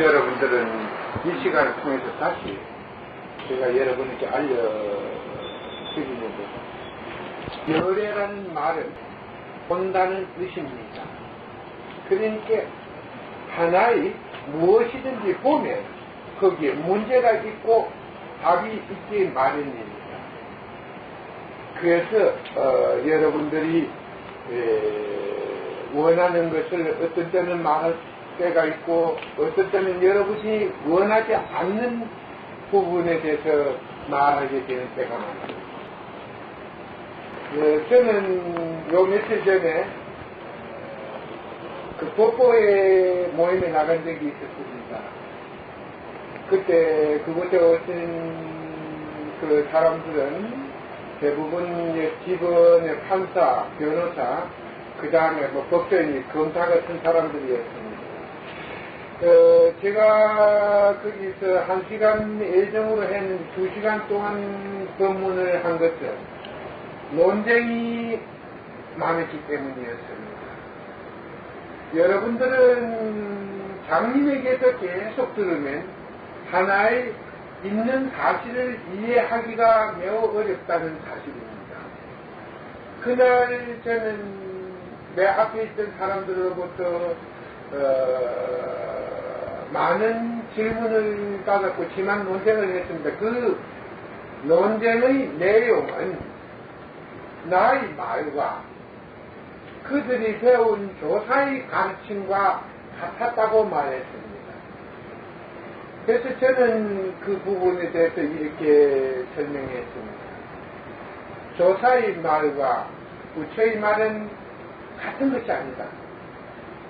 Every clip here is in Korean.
여러분들은 이 시간을 통해서 다시 제가 여러분에게 알려드리는데, 열애라는 말은 본다는 뜻입니다. 그러니까 하나의 무엇이든지 보면 거기에 문제가 있고 답이 있기 마련입니다. 그래서 여러분들이 원하는 것을 어떤 때는 말할 때가 있고 어떤 때는 여러분이 원하지 않는 부분에 대해서 말하게 되는 때가 많습니다. 저는 요 며칠 전에 그 법보의 모임에 나간 적이 있었습니다. 그때 그곳에 오신 그 사람들은 대부분 집원의 판사, 변호사, 그 다음에 뭐 법조인, 검사 같은 사람들이었습니다. 제가 거기서 1시간 예정으로 했는데 2시간 동안 법문을 한 것은 논쟁이 많았기 때문이었습니다. 여러분들은 장님에게서 계속 들으면 하나의 있는 사실을 이해하기가 매우 어렵다는 사실입니다. 그날 저는 내 앞에 있던 사람들로부터 많은 질문을 받았고 심한 논쟁을 했습니다. 그 논쟁의 내용은 나의 말과 그들이 배운 교사의 가르침과 같았다고 말했습니다. 그래서 저는 그 부분에 대해서 이렇게 설명했습니다. 교사의 말과 부처의 말은 같은 것이 아니다.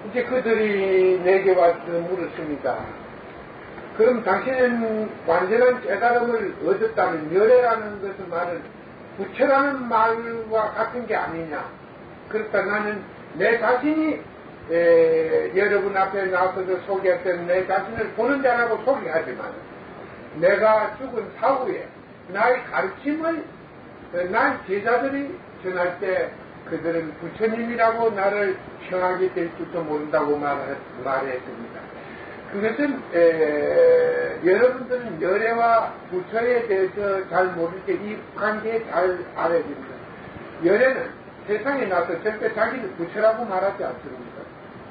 이제 그들이 내게 와서 물었습니다. 그럼 당신은 완전한 깨달음을 얻었다면 열애라는 것은 말은 부처라는 말과 같은 게 아니냐. 그렇다 나는 내 자신이 여러분 앞에 나서서 소개했던 내 자신을 보는 자라고 소개하지만 내가 죽은 사후에 나의 가르침을 나의 제자들이 전할 때 그들은 부처님이라고 나를 평하게 될 줄도 모른다고 말했습니다. 그것은 여러분들은 열애와 부처에 대해서 잘 모를 때 이 관계 잘 알아야 됩니다. 열애는 세상에 나서 절대 자기를 부처라고 말하지 않습니다.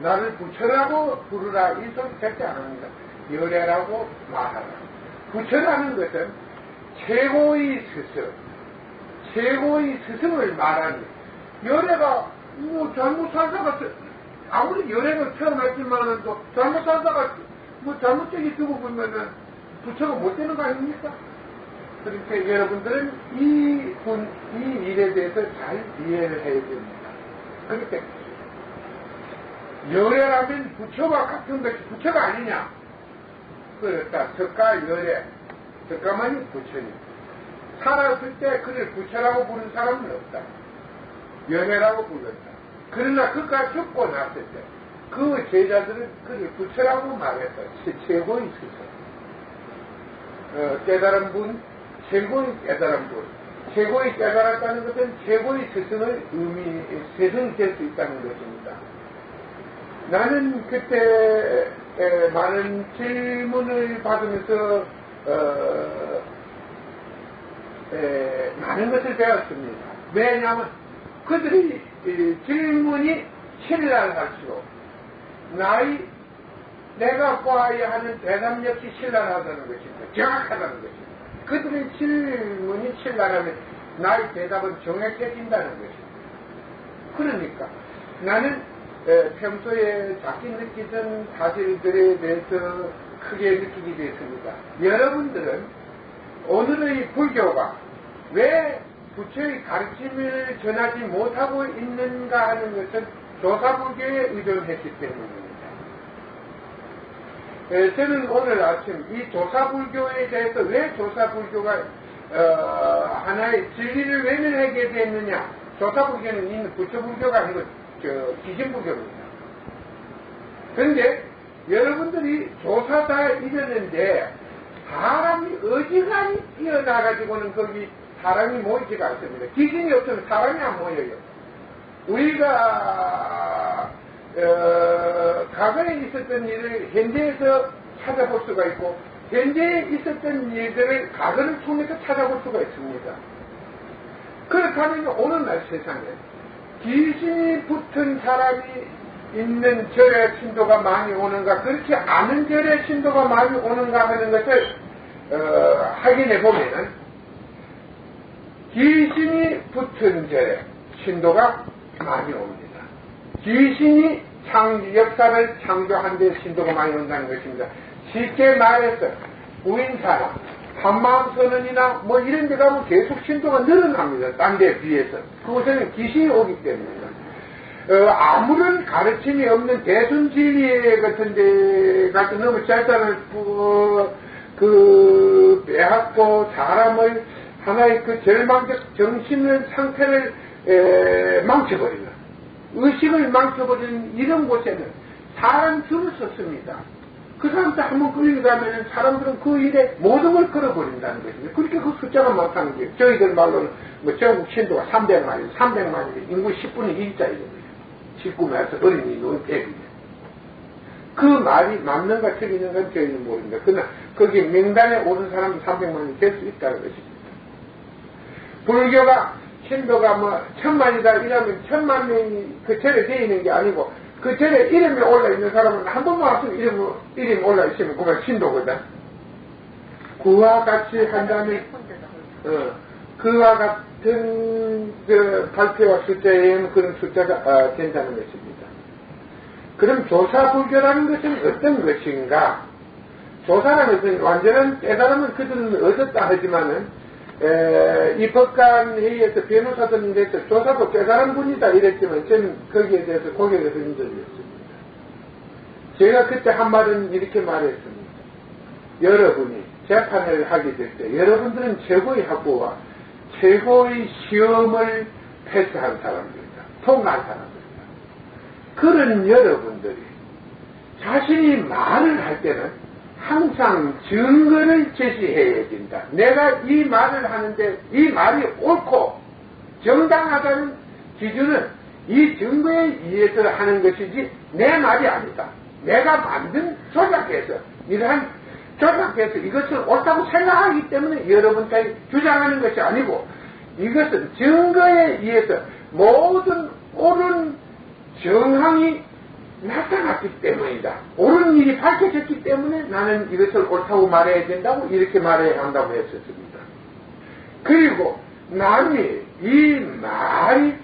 나를 부처라고 부르라 이 소리 절대 안 합니다. 열애라고 말하라. 부처라는 것은 최고의 스승, 최고의 스승을 말하는 열애가 뭐 잘못 살다가 아무리 열애가 태어났지만은 또 잘못 살다가 뭐 잘못되게 두고 보면은 부처가 못 되는 거 아닙니까? 그러니까 여러분들은 이 일에 대해서 잘 이해를 해야 됩니다. 그러니까 열애라면 부처와 같은 것이 부처가 아니냐? 그렇다. 석가 열애. 석가만이 부처님. 살았을 때 그를 부처라고 부른 사람은 없다. 열애라고 불렀다. 그러나 그가 죽고 났을 때 그 제자들은 그를 부처라고 말했다. 최고의 스승. 깨달은 분, 최고의 깨달은 분. 최고의 깨달았다는 것은 최고의 스승을 스승이 될 수 있다는 것입니다. 나는 그때 많은 질문을 받으면서 많은 것을 배웠습니다. 왜냐하면 그들이 질문이 신랄할수록 내가 꽈야 하는 대답 역시 신랄하다는 것입니다. 정확하다는 것입니다. 그들의 질문이 신랄하면 나의 대답은 정확해진다는 것입니다. 그러니까 나는 평소에 작게 느끼던 사실들에 대해서 크게 느끼게 되었습니다. 여러분들은 오늘의 불교가 왜 부처의 가르침을 전하지 못하고 있는가 하는 것은 조사불교에 의존했기 때문입니다. 저는 오늘 아침 이 조사불교에 대해서 왜 조사불교가 하나의 진리를 외면하게 됐느냐. 조사불교는 있는 부처불교가 아니고 기신불교입니다. 그런데 여러분들이 조사다 이러는데 사람이 어지간히 뛰어나가지고는 거기 사람이 모이지가 않습니다. 기신이 없으면 사람이 안 모여요. 우리가 과거에 있었던 일을 현재에서 찾아볼 수가 있고 현재에 있었던 일들을 과거를 통해서 찾아볼 수가 있습니다. 그렇다면 어느 날 세상에 귀신이 붙은 사람이 있는 절의 신도가 많이 오는가, 그렇게 아는 절의 신도가 많이 오는가 하는 것을 확인해 보면은 귀신이 붙은 절의 신도가 많이 옵니다. 귀신이 역사를 창조한 데 신도가 많이 온다는 것입니다. 쉽게 말해서 부인사나 한마음선언이나 뭐 이런 데 가면 계속 신도가 늘어납니다. 딴 데에 비해서. 그곳에는 귀신이 오기 때문입니다. 아무런 가르침이 없는 대순진리 같은 데 가서 너무 절단을 빼앗고 사람을 하나의 그 절망적 정신의 상태를 망쳐버리는, 의식을 망쳐버리는 이런 곳에는 사람 줄을 섰습니다. 그 사람들 한번 끌려가면 사람들은 그 일에 모든 걸 끌어버린다는 것입니다. 그렇게 그 숫자가 많다는 거예요. 저희들 말로는 뭐 전국 신도가 300만이, 300만이 인구 10분의 1짜리입니다. 19만에서 어린이 노인 100이에요. 그 말이 맞는 가 틀리는 건 저희는 모릅니다. 그러나 거기 명단에 오른 사람이 300만이 될 수 있다는 것입니다. 불교가 신도가 뭐 1000만이다 이러면 1000만 명이 그 절에 되어 있는 게 아니고 그 절에 이름이 올라있는 사람은 한 번만 왔으면 이름이 올라있으면 그건 신도거든. 그와 같이 한다면 그와 같은 그 발표와 숫자에 의하면 그런 숫자가 된다는 것입니다. 그럼 조사불교라는 것은 어떤 것인가? 조사라는 것은 완전한 깨달음을 그들은 얻었다 하지만은 입법관 회의에서 변호사들인데서 조사도 깨달은 분이다 이랬지만 저는 거기에 대해서 고개를 흔든 적이 없습니다. 제가 그때 한 말은 이렇게 말했습니다. 여러분이 재판을 하게 될 때 여러분들은 최고의 학부와 최고의 시험을 패스한 사람들이다. 통과한 사람들이다. 그런 여러분들이 자신이 말을 할 때는 항상 증거를 제시해야 된다. 내가 이 말을 하는데 이 말이 옳고 정당하다는 기준은 이 증거에 의해서 하는 것이지 내 말이 아니다. 내가 만든 조작해서 이것을 옳다고 생각하기 때문에 여러분까지 주장하는 것이 아니고 이것은 증거에 의해서 모든 옳은 정황이 나타났기 때문이다. 옳은 일이 밝혀졌기 때문에 나는 이것을 옳다고 말해야 된다고 이렇게 말해야 한다고 했었습니다. 그리고 남이 이 말이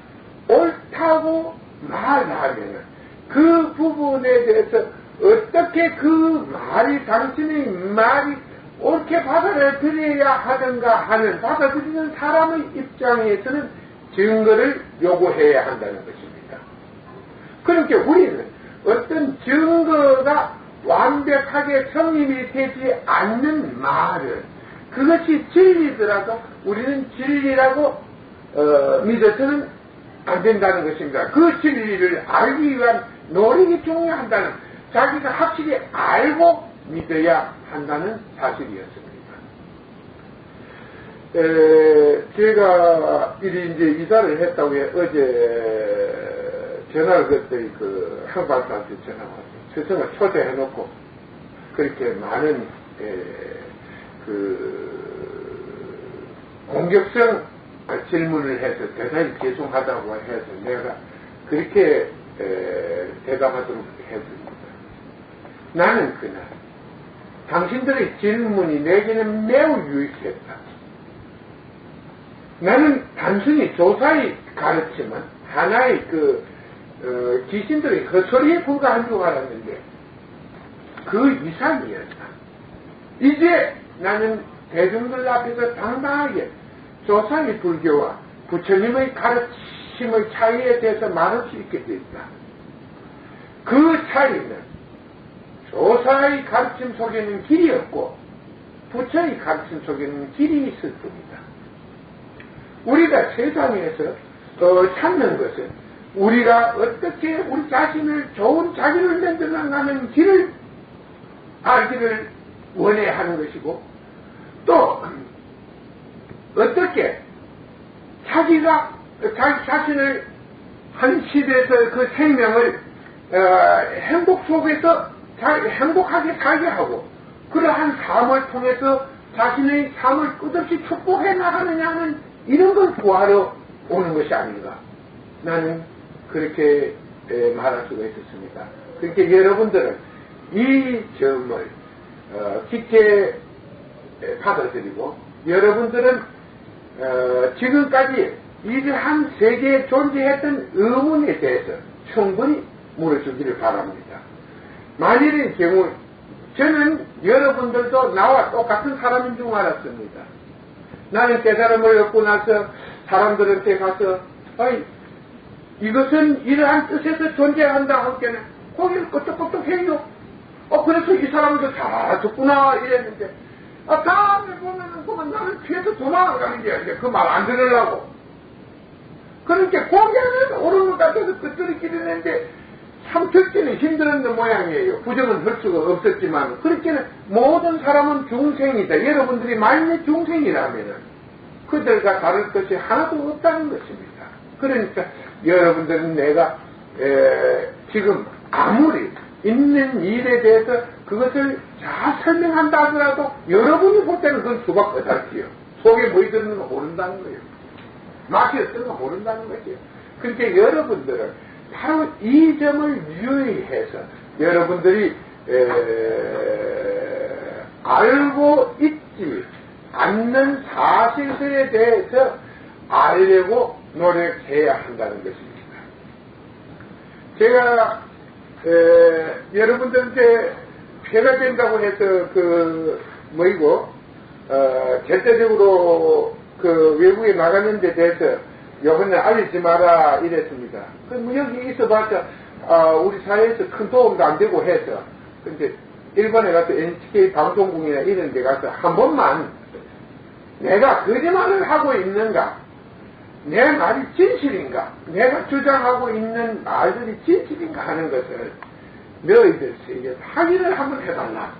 옳다고 말하면 그 부분에 대해서 어떻게 그 말이 당신의 말이 옳게 받아들여야 하든가 하는 받아들이는 사람의 입장에서는 증거를 요구해야 한다는 것입니다. 그러니까 우리는 어떤 증거가 완벽하게 성립이 되지 않는 말은 그것이 진리더라도 우리는 진리라고 믿어서는 안 된다는 것입니다. 그 진리를 알기 위한 노력이 중요하다는, 자기가 확실히 알고 믿어야 한다는 사실이었습니다. 제가 이제 이사를 했다고 어제 전화를 그때 그 한박사한테 전화 왔어요. 스승을 초대해놓고 그렇게 많은 공격성 질문을 해서 대단히 죄송하다고 해서 내가 그렇게 대답하도록 했습니다. 나는 그날 당신들의 질문이 내게는 매우 유익했다. 나는 단순히 조사의 가르침은 하나의 귀신들의 헛소리에 불과한 줄 알았는데 그 이상이었다. 이제 나는 대중들 앞에서 당당하게 조사의 불교와 부처님의 가르침의 차이에 대해서 말할 수 있게 되었다. 그 차이는 조사의 가르침 속에는 길이 없고 부처의 가르침 속에는 길이 있을 뿐이다. 우리가 세상에서 찾는 것은 우리가 어떻게 우리 자신을 좋은 자기를 만들어 나가는 길을 알기를 원해야 하는 것이고 또 어떻게 자기 자신을 한 시대에서 그 생명을 행복 속에서 잘 행복하게 살게 하고 그러한 삶을 통해서 자신의 삶을 끝없이 축복해 나가느냐는 이런 걸 구하러 오는 것이 아닌가. 나는 그렇게 말할 수가 있었습니다. 그렇게 여러분들은 이 점을 깊게 받아들이고 여러분들은 지금까지 이러한 세계에 존재했던 의문에 대해서 충분히 물어주기를 바랍니다. 만일의 경우 저는 여러분들도 나와 똑같은 사람인 줄 알았습니다. 나는 깨달음을 얻고 나서 사람들한테 가서 이것은 이러한 뜻에서 존재한다 할 때는 고개를 끄덕끄덕 해요. 그래서 이 사람도 잘 듣구나 이랬는데 다음에 보면은 그만 나는 뒤에서 도망가는 게 아니라 그 말 안 들으려고. 그러니까 고개를 오르는 것 같아서 끄덕이기는 했는데 참 듣기는 힘들었는 모양이에요. 부정은 할 수가 없었지만 그렇게는 모든 사람은 중생이다. 여러분들이 만일 중생이라면은 그들과 다를 것이 하나도 없다는 것입니다. 그러니까 여러분들은 내가 지금 아무리 있는 일에 대해서 그것을 잘 설명한다 하더라도 여러분이 볼 때는 그건 수박 거달지요. 속에 뭐 들는 거 모른다는 거예요. 맛이 어떤 거 모른다는 거죠. 그러니까 여러분들은 바로 이 점을 유의해서 여러분들이 알고 있지 않는 사실들에 대해서 알려고 노력해야 한다는 것입니다. 제가 여러분들한테 폐가 된다고 해서 절대적으로 외국에 나가는 데 대해서 요번에 알리지 마라 이랬습니다. 여기 있어봤자 우리 사회에서 큰 도움도 안 되고 해서 근데 일본에 가서 NHK 방송국이나 이런 데 가서 한 번만 내가 거짓말을 하고 있는가, 내 말이 진실인가, 내가 주장하고 있는 말들이 진실인가 하는 것을 너희들에게 확인을 한번 해달라.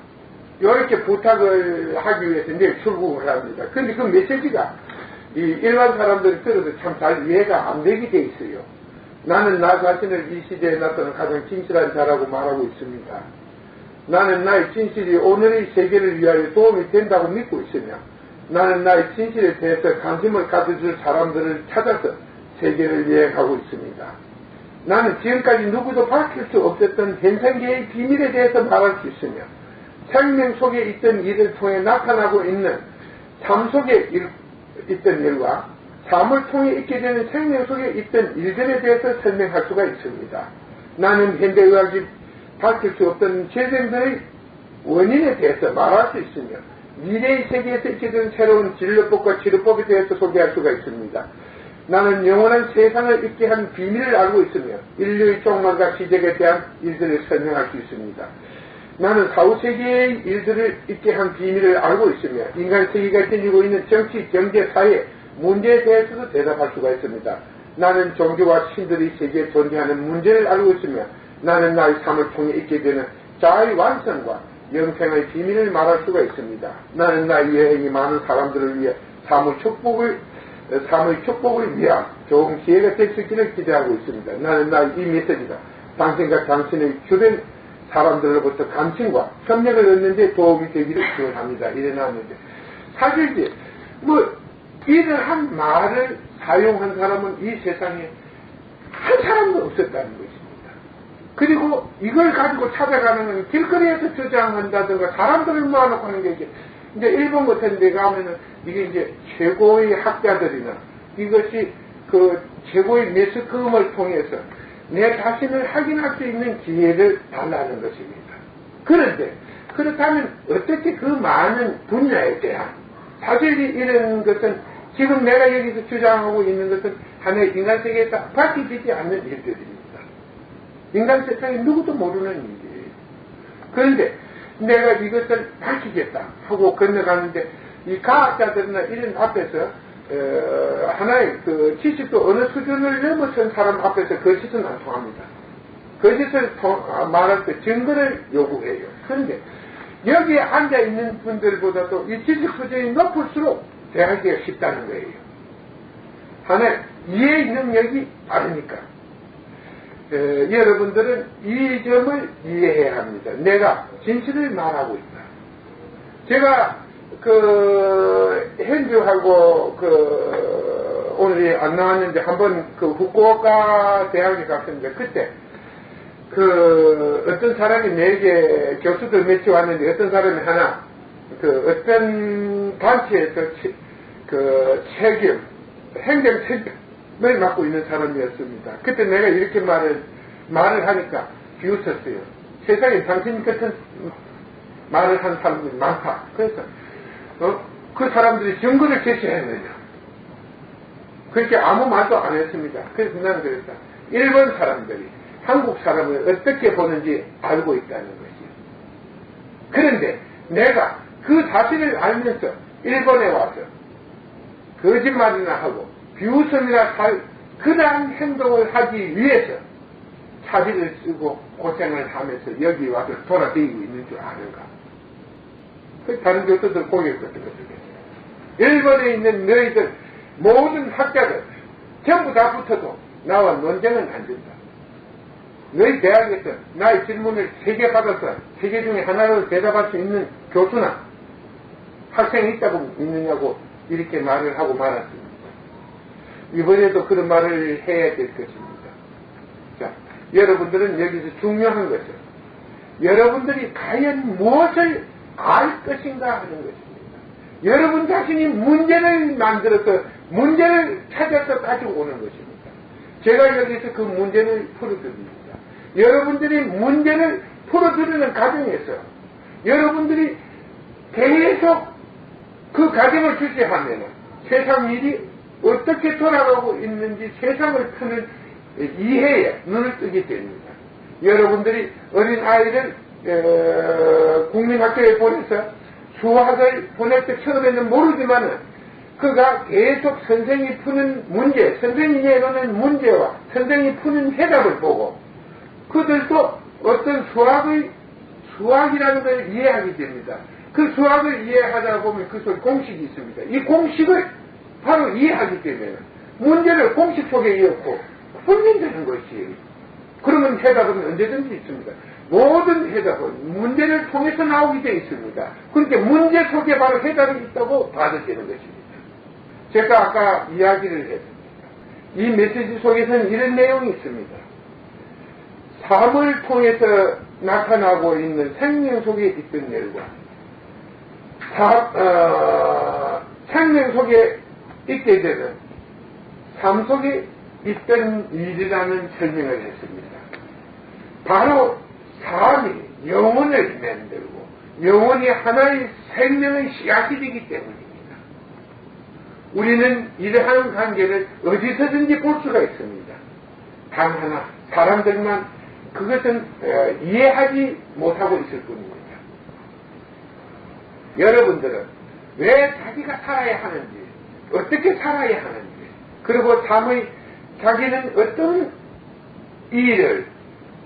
이렇게 부탁을 하기 위해서 내일 출국을 합니다. 근데 그 메시지가 이 일반 사람들이 들어도 참 잘 이해가 안 되게 돼 있어요. 나는 나 자신을 이 시대에 나타난 가장 진실한 자라고 말하고 있습니다. 나는 나의 진실이 오늘의 세계를 위하여 도움이 된다고 믿고 있으며 나는 나의 진실에 대해서 관심을 가져줄 사람들을 찾아서 세계를 여행하고 있습니다. 나는 지금까지 누구도 밝힐 수 없었던 현생계의 비밀에 대해서 말할 수 있으며 생명 속에 있던 일을 통해 나타나고 있는 삶 속에 있던 일과 삶을 통해 있게 되는 생명 속에 있던 일들에 대해서 설명할 수가 있습니다. 나는 현대의학이 밝힐 수 없던 재생들의 원인에 대해서 말할 수 있으며 미래의 세계에서 있게 되는 새로운 진료법과 치료법에 대해서 소개할 수가 있습니다. 나는 영원한 세상을 있게 한 비밀을 알고 있으며 인류의 종말과 시작에 대한 일들을 설명할 수 있습니다. 나는 사후세계의 일들을 있게 한 비밀을 알고 있으며 인간 세계가 지니고 있는 정치, 경제, 사회 문제에 대해서도 대답할 수가 있습니다. 나는 종교와 신들의 세계에 존재하는 문제를 알고 있으며 나는 나의 삶을 통해 있게 되는 자아의 완성과 영생의 비밀을 말할 수가 있습니다. 나는 나의 여행이 많은 사람들을 위해 삶의 축복을 위한 좋은 기회가 될 수 있기를 기대하고 있습니다. 나는 나의 이 메시지가 당신과 당신의 주변 사람들로부터 감칭과 협력을 얻는 데 도움이 되기를 기원합니다. 이래 나왔는데 사실 이러한 말을 사용한 사람은 이 세상에 한 사람도 없었다는 것입니다. 그리고 이걸 가지고 찾아가는 건 길거리에서 주장한다든가 사람들을 모아놓고 하는 게 이제 일본 같은 데 가면은 이게 이제 최고의 학자들이나 이것이 최고의 매스컴을 통해서 내 자신을 확인할 수 있는 기회를 달라는 것입니다. 그런데 그렇다면 어떻게 그 많은 분야에 대한 사실이 이런 것은 지금 내가 여기서 주장하고 있는 것은 하나의 인간 세계에서 밝혀지지 않는 일들입니다. 인간 세상에 누구도 모르는 일이에요. 그런데 내가 이것을 밝히겠다 하고 건너가는데 이 과학자들이나 이런 앞에서 하나의 지식도 어느 수준을 넘어선 사람 앞에서 거짓은 안 통합니다. 거짓을 말할 때 증거를 요구해요. 그런데 여기에 앉아있는 분들보다도 이 지식 수준이 높을수록 대하기가 쉽다는 거예요. 하나의 이해 능력이 다르니까. 여러분들은 이 점을 이해해야 합니다. 내가 진실을 말하고 있다. 제가 현주하고 오늘이 안 나왔는데 한번 후쿠오카 대학에 갔습니다. 그때 어떤 사람이 내게 교수들 몇이 왔는데 어떤 사람이 하나 어떤 단체에서 행정 책임을 맡고 있는 사람이었습니다. 그때 내가 이렇게 말을 하니까 비웃었어요. 세상에 당신 같은 말을 하는 사람들이 많다. 그래서 그 사람들이 증거를 제시했느냐. 그렇게 아무 말도 안 했습니다. 그래서 나는 그랬다. 일본 사람들이 한국 사람을 어떻게 보는지 알고 있다는 것이요. 그런데 내가 그 사실을 알면서 일본에 와서 거짓말이나 하고 비웃음이나 할 그러한 행동을 하기 위해서 차비를 쓰고 고생을 하면서 여기 와서 돌아다니고 있는 줄 아는가. 다른 교수들 고개를 끄덕끄덕했어요. 일본에 있는 너희들 모든 학자들 전부 다 붙어도 나와 논쟁은 안 된다. 너희 대학에서 나의 질문을 3개 받아서 3개 중에 하나를 대답할 수 있는 교수나 학생이 있다고 믿느냐고 이렇게 말을 하고 말았습니다. 이번에도 그런 말을 해야 될 것입니다. 자, 여러분들은 여기서 중요한 것은 여러분들이 과연 무엇을 알 것인가 하는 것입니다. 여러분 자신이 문제를 만들어서 문제를 찾아서 가지고 오는 것입니다. 제가 여기서 그 문제를 풀어드립니다. 여러분들이 문제를 풀어드리는 과정에서 여러분들이 계속 그 과정을 주시하면 세상 일이 어떻게 돌아가고 있는지 세상을 푸는 이해에 눈을 뜨게 됩니다. 여러분들이 어린 아이를 국민학교에 보내서 수학을 보낼 때 처음에는 모르지만은 그가 계속 선생이 푸는 문제, 선생이 내놓는 문제와 선생이 푸는 해답을 보고 그들도 어떤 수학이라는 걸 이해하게 됩니다. 그 수학을 이해하다 보면 그 속에 공식이 있습니다. 이 공식을 바로 이해하기 때문에 문제를 공식 속에 이었고 풀면 되는 것이에요. 그러면 해답은 언제든지 있습니다. 모든 해답은 문제를 통해서 나오게 되어 있습니다. 그러니까 문제 속에 바로 해답이 있다고 받아들이는 것입니다. 제가 아까 이야기를 했습니다. 이 메시지 속에서는 이런 내용이 있습니다. 삶을 통해서 나타나고 있는 생명 속에 있던 일과 생명 속에 있게 되는 삶 속에 있던 일이라는 설명을 했습니다. 바로 삶이 영혼을 만들고 영혼이 하나의 생명의 씨앗이 되기 때문입니다. 우리는 이러한 관계를 어디서든지 볼 수가 있습니다. 단 하나, 사람들만 그것은 이해하지 못하고 있을 뿐입니다. 여러분들은 왜 자기가 살아야 하는지, 어떻게 살아야 하는지, 그리고 자기는 어떤 일을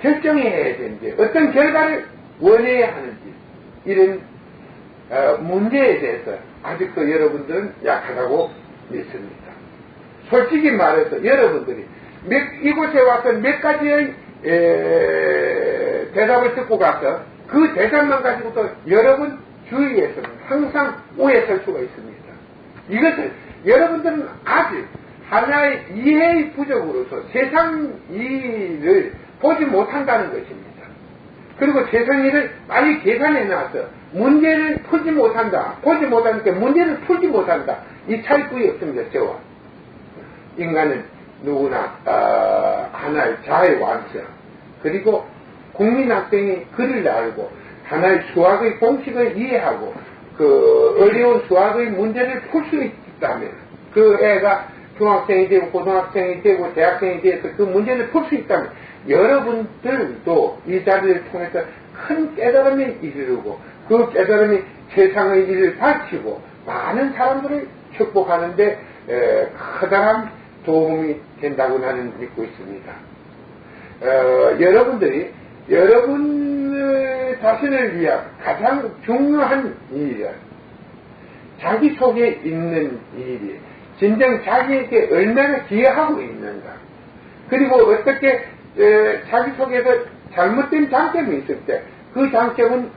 결정해야 되는지, 어떤 결과를 원해야 하는지, 이런 문제에 대해서 아직도 여러분들은 약하다고 믿습니다. 솔직히 말해서 여러분들이 이곳에 와서 몇 가지의 대답을 듣고 가서 그 대답만 가지고도 여러분 주위에서는 항상 오해 설 수가 있습니다. 이것을 여러분들은 아직 하나의 이해의 부족으로서 세상 일을 보지 못한다는 것입니다. 그리고 세상 일을 빨리 계산해 놔서 문제를 풀지 못한다. 보지 못하니까 문제를 풀지 못한다. 이 차이뿐이 없습니다. 저와. 인간은 누구나 하나의 자의 완성, 그리고 국민학생이 글을 알고 하나의 수학의 공식을 이해하고 그 어려운 수학의 문제를 풀 수 있다면 그 애가 중학생이 되고 고등학생이 되고 대학생이 돼서 그 문제를 풀 수 있다면 여러분들도 이 자리를 통해서 큰 깨달음에 이르고 그 깨달음이 세상의 일을 밝히고 많은 사람들을 축복하는데 커다란 도움이 된다고 나는 믿고 있습니다. 여러분들이 여러분 자신을 위한 가장 중요한 일은 자기 속에 있는 일이 진정 자기에게 얼마나 기여하고 있는가, 그리고 어떻게 자기 속에서 잘못된 장점이 있을 때, 그 장점은,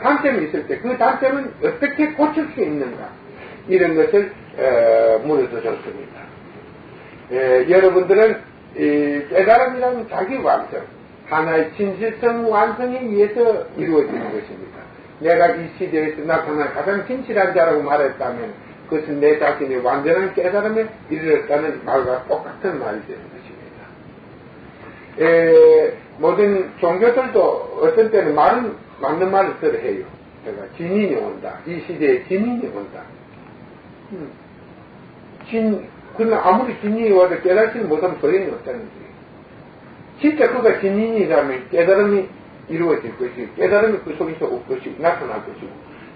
단점이 있을 때, 그 단점은 어떻게 고칠 수 있는가, 이런 것을, 물어서 좋습니다. 여러분들은, 깨달음이라는 자기 완성, 하나의 진실성 완성에 의해서 이루어지는 것입니다. 내가 이 시대에서 나타난 가장 진실한 자라고 말했다면, 그것은 내 자신의 완전한 깨달음에 이르렀다는 말과 똑같은 말이 되는 것입니다. 모든 종교들도 어떤 때는 맞는 말을 들어 해요. 제가 진인이 온다. 이 시대에 진인이 온다. 그러나 아무리 진인이 와도 깨닫지 못하면 소용이 없다는 거예요. 진짜 그가 진인이라면 깨달음이 이루어질 것이고, 깨달음이 그 속에서 올 것이고, 나타날 것이고,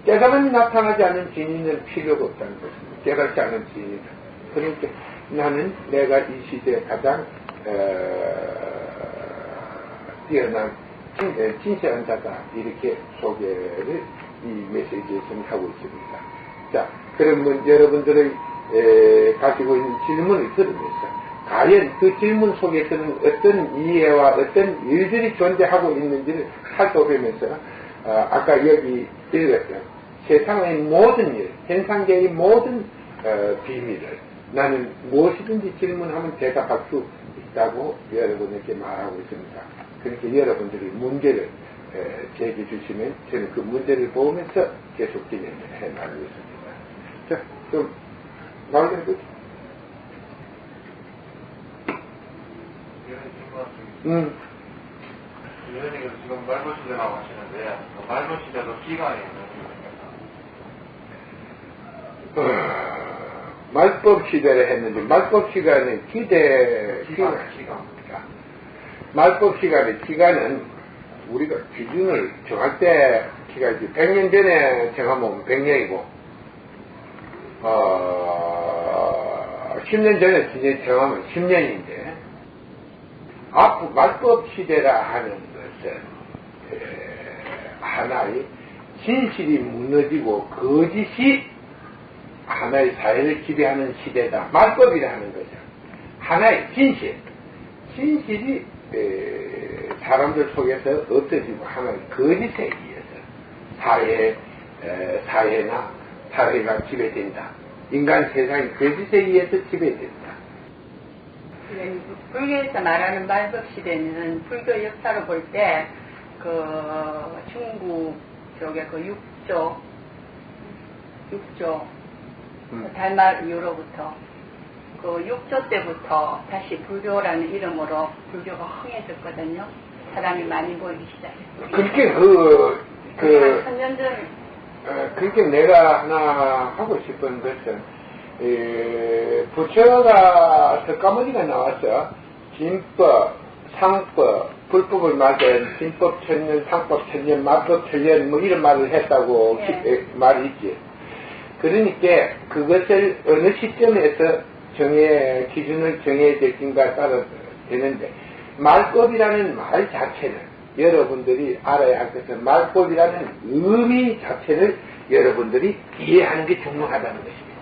깨달음이 나타나지 않은 진인은 필요가 없다는 것입니다. 깨닫지 않은 진인. 그러니까 나는 내가 이 시대에 가장 뛰어난 진실한 자다, 이렇게 소개를 이 메시지에서는 하고 있습니다. 자, 그러면 여러분들의 가지고 있는 질문을 들으면서 과연 그 질문 속에서는 어떤 이해와 어떤 일들이 존재하고 있는지를 살펴보면서 아까 여기 읽었던 세상의 모든 일, 현상계의 모든 비밀을 나는 무엇이든지 질문하면 대답할 수 있다고 여러분에게 말하고 있습니다. 그러니까 여러분들이 문제를 제기해 주시면 저는 그 문제를 보면서 계속 진행을 해 나가겠습니다. 자, 좀 말해보죠. 위원님께서 지금 말벌 시대라고 하시는데, 말벌 시대도 기간이 있는 말법 시대를 했는데, 말법 시간은 기간. 말법 시간의 기간은 우리가 기준을 정할 때 기간이지. 100년 전에 정하면 100년이고, 10년 전에 정하면 10년인데, 앞으로 말법 시대라 하는 것은 하나의 진실이 무너지고 거짓이 하나의 사회를 지배하는 시대다. 말법이라는 거죠. 하나의 진실이 사람들 속에서 없어지고 하나의 거짓에 의해서 사회나 사회가 지배된다. 인간 세상이 거짓에 의해서 지배된다. 불교에서 말하는 말법 시대는 불교 역사로 볼 때 중국 쪽에 6조 달말 이후로부터 6조 때부터 다시 불교라는 이름으로 불교가 흥해졌거든요. 사람이 많이 모이기 시작했어요. 그렇게 3년 전 그렇게 내가 하나 하고 싶은 것은 부처가 석가모니가 나와서 진법, 상법, 불법을 말한 진법 천년, 상법 천년, 말법 천년 뭐 이런 말을 했다고 말이 있지. 그러니까 그것을 어느 시점에서 기준을 정해야 될진가 따라 되는데, 말법이라는 말 자체는 여러분들이 알아야 할 것은 말법이라는 의미 자체를 여러분들이 이해하는 게 중요하다는 것입니다.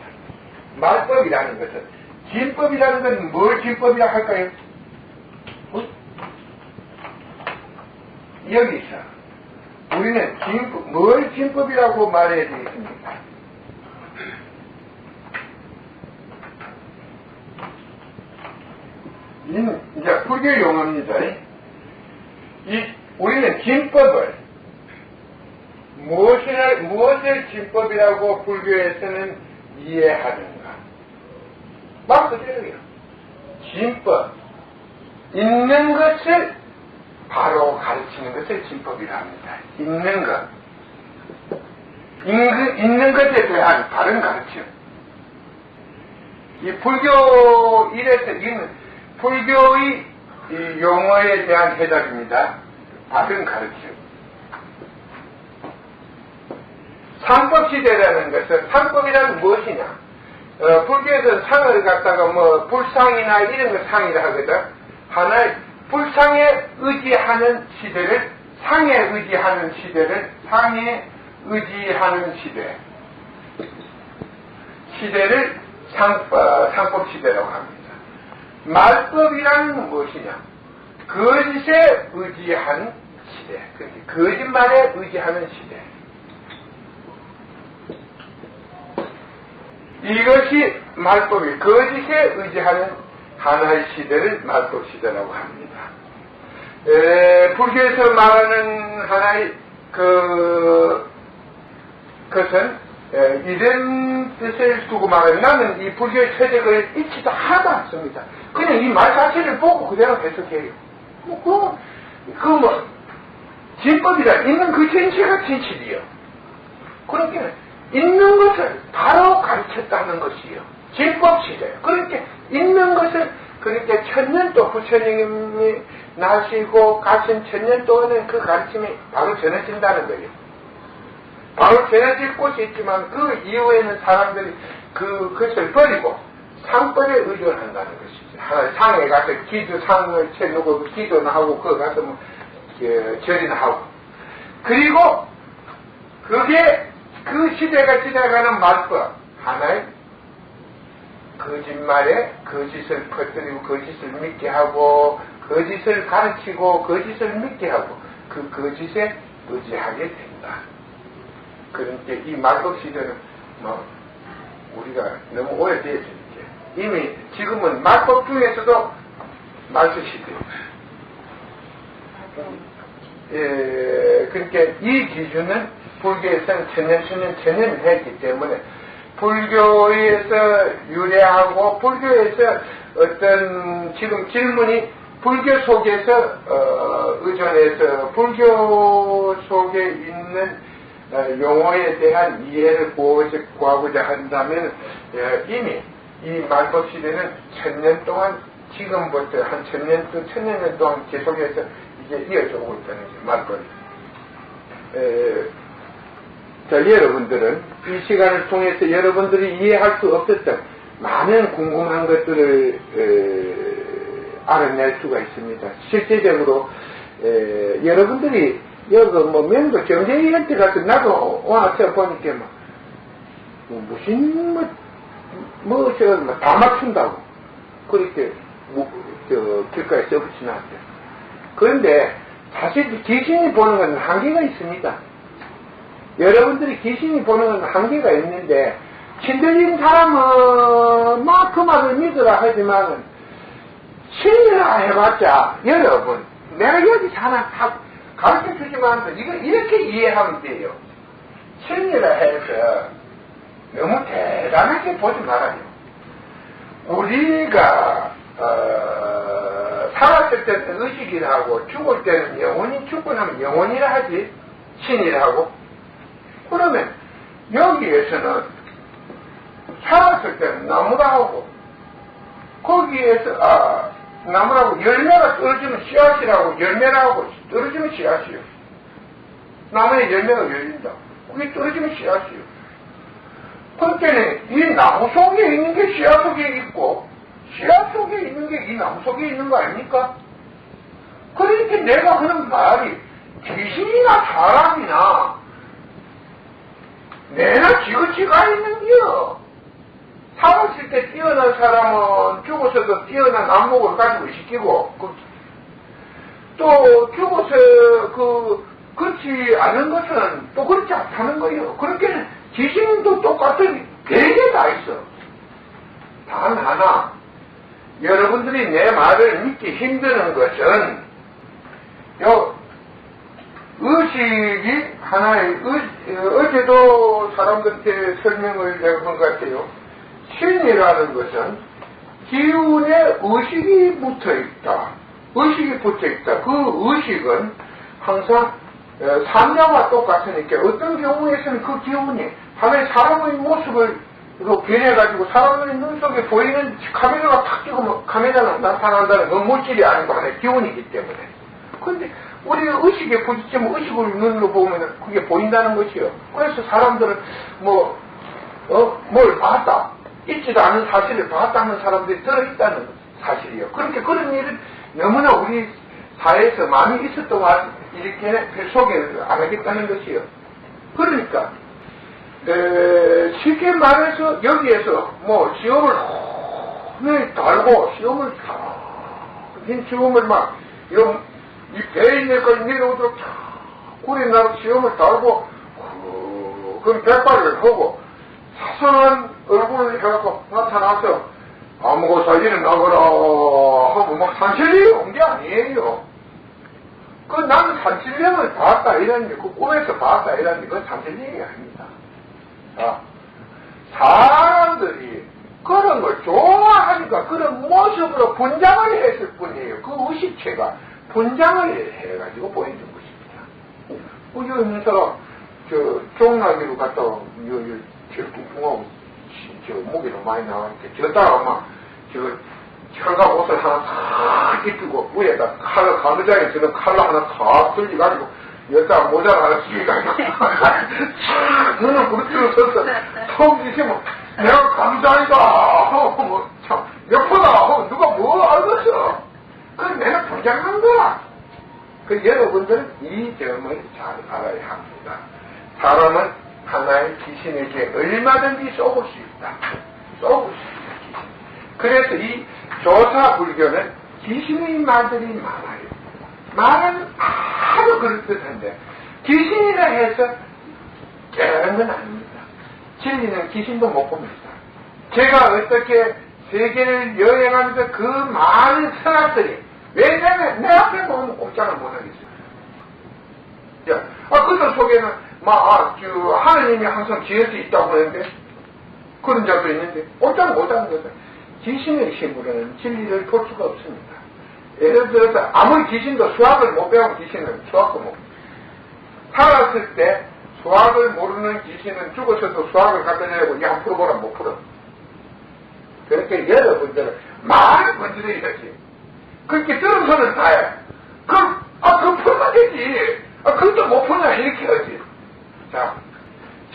말법이라는 것은, 진법이라는 건 뭘 진법이라 할까요? 여기서 우리는 뭘 진법이라고 말해야 되겠습니까? 이제 불교 용어입니다. 우리는 진법을 무엇을 진법이라고 불교에서는 이해하는가? 말 그대로요. 진법, 있는 것을 바로 가르치는 것을 진법이라 합니다. 있는 것, 있는 것에 대한 바른 가르침. 이 불교 이는 불교의 이 용어에 대한 해답입니다. 바른 가르침. 상법시대라는 것은, 상법이란 무엇이냐? 불교에서는 상을 갖다가 불상이나 이런 걸 상이라 하거든. 하나의 불상에 의지하는 시대를, 상에 의지하는 시대를, 상에 의지하는 시대를 상법시대라고 합니다. 말법이란 무엇이냐? 거짓에 의지한 시대. 그렇게 거짓말에 의지하는 시대. 이것이 말법이 거짓에 의지하는 하나의 시대를 말법 시대라고 합니다. 불교에서 말하는 하나의 것은 이런 뜻을 두고 말하면 나는 이 불교의 체제를 잊지도 하나도 않습니다. 그냥 이 말 자체를 보고 그대로 해석해요. 진법이라 있는 그 진실가 진실이요. 그렇게 있는 것을 바로 가르쳤다는 것이요. 진법 시대요. 그렇게 있는 것을 그렇게 천년도 부처님이 나시고 가신 천년 동안에 그 가르침이 바로 전해진다는 거예요. 바로 전해질 곳이 있지만 그 이후에는 사람들이 그것을 버리고 상법에 의존한다는 것이죠. 하나의 상에 가서 상을 채놓고 기도나 하고 그거 가서 절이나 하고 그리고 그게 그 시대가 지나가는 말법 하나의 거짓말에 거짓을 퍼뜨리고 거짓을 믿게 하고 거짓을 가르치고 거짓을 믿게 하고 그 거짓에 의지하게 된다. 그러니까 이 말법 시대는 우리가 너무 오래되었으니까 이미 지금은 말법 중에서도 말씀 시대입니다. 그러니까 이 기준은 불교에서는 천년 했기 때문에 불교에서 유래하고 불교에서 어떤 지금 질문이 불교 속에서 의존해서 불교 속에 있는 용어에 대한 이해를 구하고자 한다면 이미 이 말법 시대는 천년 동안 지금부터 한 천년 동안 계속해서 이제 이어져 오고 있다는 게 말법이. 자, 여러분들은 이 시간을 통해서 여러분들이 이해할 수 없었던 많은 궁금한 것들을 알아낼 수가 있습니다. 실제적으로 여러분들이 여기 명도 경제위원회 가서 나도 와서 보니까 무슨 다 맞춘다고 그렇게 길가에 써붙여놨대요. 그런데 사실 귀신이 보는 건 한계가 있습니다. 여러분들이 귀신이 보는 건 한계가 있는데 신들린 사람은 막 그 말을 믿으라 하지만 신이라 해봤자 여러분 내가 여기서 하나 가르쳐주지만 이거 이렇게 이해하면 돼요. 신이라 해서 너무 대단하게 보지 말아요. 우리가 살았을 때는 의식이라 하고 죽을 때는 영혼이 죽고 나면 영혼이라 하지 신이라 하고 그러면 여기에서는 살았을 때는 나무라고 거기에서 나무라고 열매가 떨어지면 씨앗이라고 열매라고 떨어지면 씨앗이요. 나무에 열매가 열린다. 그게 떨어지면 씨앗이요. 그때는 이 나무 속에 있는 게 씨앗 속에 있고 씨앗 속에 있는 게 이 나무 속에 있는 거 아닙니까? 그러니까 내가 하는 말이 귀신이나 사람이나 내나 지그지가 있는겨. 살았을 때 뛰어난 사람은 죽어서도 뛰어난 안목을 가지고 시키고 또 죽어서 그렇지 않은 것은 또 그렇지 않다는 거예요. 그렇게 귀신도 똑같은 별게 다 있어. 단 하나 여러분들이 내 말을 믿기 힘드는 것은 의식이 하나의 어제도 사람들한테 설명을 내가 한 것 같아요. 신이라는 것은 기운에 의식이 붙어 있다. 의식이 붙어 있다. 그 의식은 항상 삼자와 똑같으니까 어떤 경우에서는 그 기운이 하나의 사람의 모습을 변해가지고 사람의 눈 속에 보이는 카메라가 탁 끼고 카메라가 나타난다는 건 물질이 아니고 하나의 기운이기 때문에. 근데 우리가 의식에 부딪히면 의식을 눈으로 보면 그게 보인다는 것이요. 그래서 사람들은 뭘 봤다. 있지도 않은 사실을 봤다는 사람들이 들어있다는 사실이요. 그렇게 그런 일은 너무나 우리 사회에서 많이 있었던 이렇게 소개를 안 하겠다는 것이요. 그러니까 쉽게 말해서 여기에서 시험을 달고 시험을 막 이 배에 있는 걸 내려오도록 굴이 나로 시험을 달고, 그럼 백발을 하고, 사선한 얼굴을 해갖고 나타나서, 아무것도 일어나거라 하고 막 산신령이 온 게 아니에요. 나는 산신령을 봤다 이랬는데, 그 꿈에서 봤다 이랬는데, 그건 산신령이 아닙니다. 자, 사람들이 그런 걸 좋아하니까 그런 모습으로 분장을 했을 뿐이에요. 그 의식체가 분장을 해가지고 보여준 것입니다. 여기 있는 사람, 종나기로 갔다, 제일 뚱뚱하고, 목이로 많이 나와있게, 저따가 막, 철갑 옷을 하나 탁 입히고, 위에다 가느자에 저는 칼로 하나 탁 들려가지고, 여자 모자를 하나 쓰기가지고, 눈을 부르치고 서서, 턱 뒤시면, 내가 감사이다 하고, 뭐, 참, 몇포다 하고, 누가 뭐 알겠어. 그건 내가 분장한 거야. 여러분들은 이 점을 잘 알아야 합니다. 사람은 하나의 귀신에게 얼마든지 쏘을 수 있다. 쏘을 수 있다. 그래서 이 조사 불교는 귀신의 말들이 많아요. 말은 아주 그럴듯한데 귀신이라 해서 깨는 건 아닙니다. 진리는 귀신도 못 봅니다. 제가 어떻게 세계를 여행하면서 그 많은 선악들이, 왜냐면 내 앞에 보면 꼼짝을 못하겠어요. 그들 속에는 하느님이 항상 지을 수 있다고 하는데 그런 자도 있는데 꼼짝을 못하는 거죠. 귀신의 힘으로는 진리를 볼 수가 없습니다. 예를 들어서 아무리 귀신도 수학을 못 배운 귀신은 수학도 못, 살았을 때 수학을 모르는 귀신은 죽어서도 수학을 갖다 내고 야 풀어보라 못 풀어. 그렇게 여러분들은 많은 문제들이 있지. 그렇게 들어서는 다해. 그럼 풀면 되지. 그것도 못 푸냐 이렇게 하지. 자,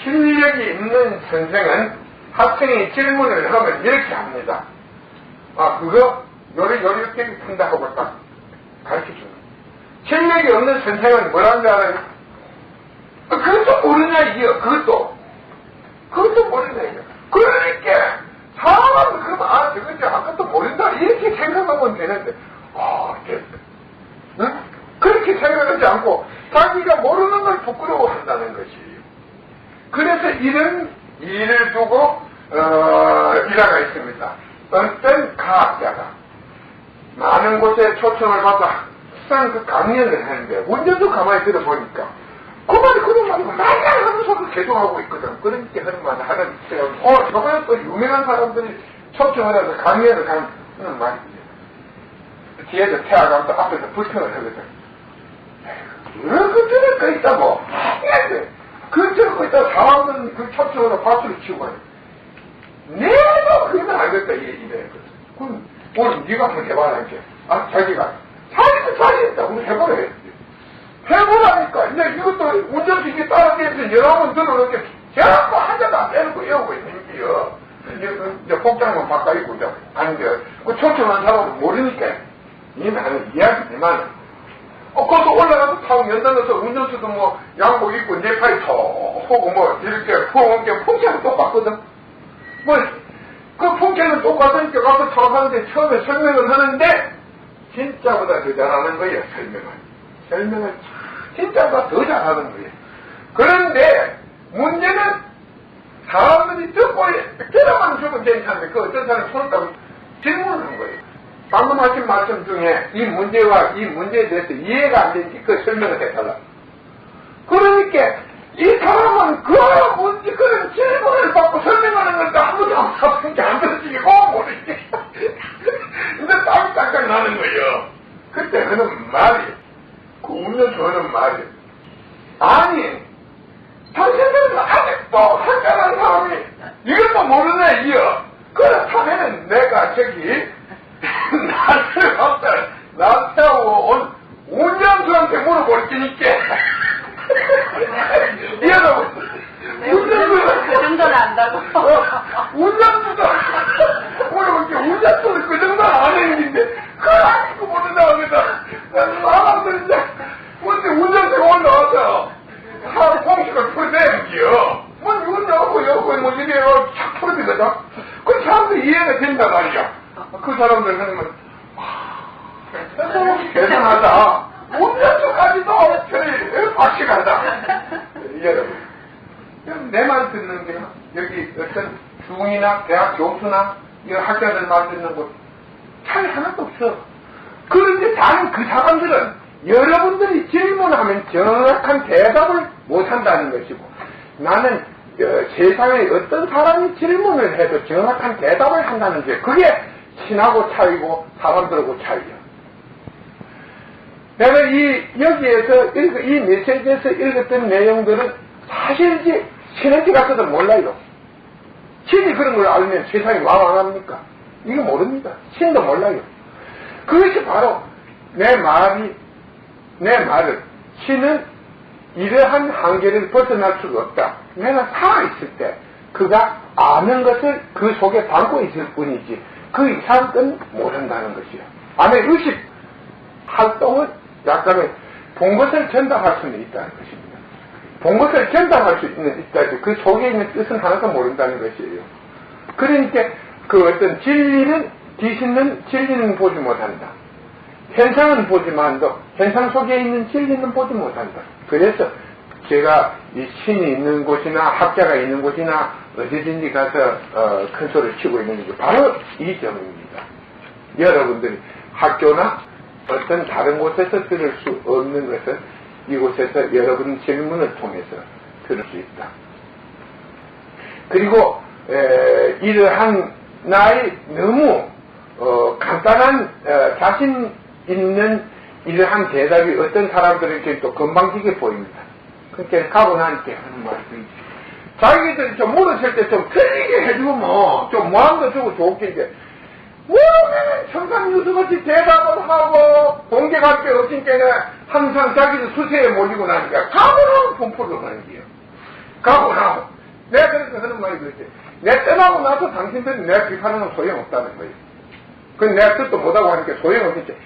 실력이 있는 선생은 학생이 질문을 하면 이렇게 합니다. 그거 요렇게 푼다 하고 딱 가르쳐줍니다. 실력이 없는 선생은 뭐라는 줄 알아요? 그것도 모르냐 이거. 그것도 모르냐 이거. 그러니까 사람은 그러면 저거지 아까도 모른다 이렇게 생각하면 되는데 응? 그렇게 생각하지 않고 자기가 모르는 걸 부끄러워한다는 것이. 그래서 이런 일을 두고 일화가 있습니다. 어떤 과학자가 많은 곳에 초청을 받아 항상 그 강연을 하는데 운전도 가만히 들어보니까 그런 말이고 맨날 하면서 계속하고 있거든. 그러니까 하는 말 하는 저번에 또 유명한 사람들이 초청을 해서 강연을 하는 말이지. 뒤에서 태아감도 앞에서 불평을 하거든. 그 들을 거 있다고. 그 들을 거 있다고 사람들은 그 초청으로 박수를 치고 가요. 내가 그러면 알겠다 이래. 그럼 오늘 네가 한번 해봐라 이제. 자기가 자기했다. 우리 해보라 했지. 해보라니까. 이제 이것도 운전기계 따라다니면서 여러 번 들어오는데 전부 한자도 안 빼놓고 외우고 있는 게요. 이제 복장만 바꿔 입고 이제 아닌데 그 초청한 사람은 모르니까 이 나는 이야기지만 거기서 올라가서 타고 연단해서 운전수도 뭐 양복 입고 네팔이 톡 하고 뭐 이렇게 풍차는 똑같거든. 그 풍차는 똑같으니까 가서 타고 하는데 처음에 설명을 하는데 진짜보다 더 잘하는 거예요. 설명을 진짜보다 더 잘하는 거예요. 그런데 문제는 사람들이 듣고 깨달아만 주면 괜찮은데 그 어떤 사람이 손을 따고 질문을 한 거예요. 방금 하신 말씀 중에 이 문제와 이 문제에 대해서 이해가 안 되니까 그 설명을 해달라. 그러니까 이 사람은 그런 질문을 받고 설명하는 건데 아무도 안 들어지고 모르지. 근데 땀이 짝짝 나는 거예요. 그때 하는 말이, 그 운전수 하는 말이, 아니, 당신들은 아직도 한가한 사람이 이것도 모르네, 이어. 그렇다면 내가 나 태우고 온 운전수한테 물어볼 테니까. 여러분, 운전수 그 정도는 안다고. 운전수도 물어볼 게 운전수는 그 정도는 안 했는데 그걸 아직도 모른다고 하겠다. 사람들 이제 근데 운전수가 올라와서 공식을 풀어내는지요. 뭐 이래요 착 풀어지거든. 그 사람들 이해가 된단 말이야. 그 사람들 하면 대단하다. 운전수까지도 저리 박식하다. 여러분, 내 말 듣는 게 여기 어떤 중이나 대학 교수나 이런 학자들 말 듣는 거 차이 하나도 없어. 그런데 다른 그 사람들은 여러분들이 질문하면 정확한 대답을 못한다는 것이고, 나는 세상에 어떤 사람이 질문을 해도 정확한 대답을 한다는 게, 그게 신하고 차이고 사람들하고 차이야. 내가 여기에서 이 메시지에서 읽었던 내용들은 사실 이제 신한테 가서도 몰라요. 신이 그런 걸 알면 세상이 왕왕합니까? 이거 모릅니다. 신도 몰라요. 그것이 바로 내 말을 신은 이러한 한계를 벗어날 수가 없다. 내가 살아있을 때 그가 아는 것을 그 속에 담고 있을 뿐이지 그 이상은 모른다는 것이야. 안에 의식 활동은 약간의 본 것을 전달할 수는 있다는 것입니다. 본 것을 전달할 수 있다. 그 속에 있는 뜻은 하나도 모른다는 것이에요. 그러니까 그 어떤 진리는 보지 못한다. 현상은 보지만도 현상 속에 있는 진리는 보지 못한다. 그래서 제가 이 신이 있는 곳이나 학자가 있는 곳이나 어디든지 가서 큰 소리를 치고 있는 게 바로 이 점입니다. 여러분들이 학교나 어떤 다른 곳에서 들을 수 없는 것을 이곳에서 여러분 질문을 통해서 들을 수 있다. 그리고 이러한 나의 너무 간단한 자신 있는 이러한 대답이 어떤 사람들에게 또 건방지게 보입니다. 그렇게 가고 나니까 하는 말씀이지. 자기들이 좀 물었을 때 좀 틀리게 해주면 좀 모함도 주고 좋겠는데, 모르면 청산 뉴스같이 대답을 하고 공개할 게 없으니까 항상 자기들 수세에 몰리고 나니까 가고 나면 분포를 하는 거예요. 가고 나면 내가 그래서 하는 말이 그렇지. 내가 떠나고 나서 당신들이 내가 비판하는 소용없다는 거예요. 그건 내가 뜻도 못하고 하니까 소용없겠지.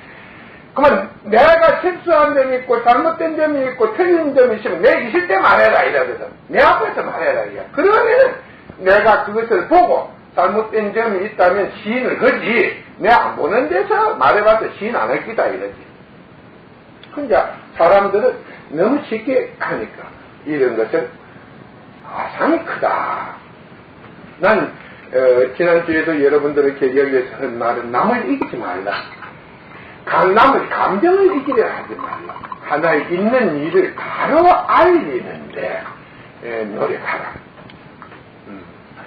그러면 내가 실수한 점이 있고 잘못된 점이 있고 틀린 점이 있으면 내 있을 때 말해라 이러거든. 내 앞에서 말해라 이야. 그러면은 내가 그것을 보고 잘못된 점이 있다면 시인을 하지. 내가 안 보는 데서 말해봐서 시인 안 할 기다 이러지. 근데 사람들은 너무 쉽게 하니까 이런 것은 아상이 크다. 난 지난주에도 여러분들에게 여기에서 한 말은 남을 이기지 말라. 남의 감정을 이기려 하지 말라. 하나의 있는 일을 바로 알리는데 노력하라.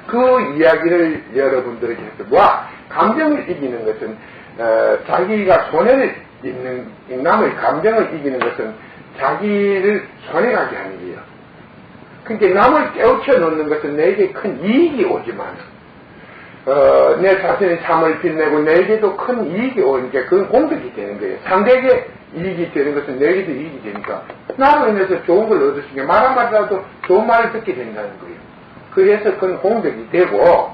그 이야기를 여러분들에게 했어요. 감정을 이기는 것은 자기가 손해를 입는, 남의 감정을 이기는 것은 자기를 손해가게 하는 거예요. 그러니까 남을 깨우쳐 놓는 것은 내게 큰 이익이 오지만 내 자신의 삶을 빛내고 내게도 큰 이익이 오니까 그건 공덕이 되는 거예요. 상대에게 이익이 되는 것은 내게도 이익이 되니까 나로 인해서 좋은 걸 얻으시니까 말 한마디라도 좋은 말을 듣게 된다는 거예요. 그래서 그건 공덕이 되고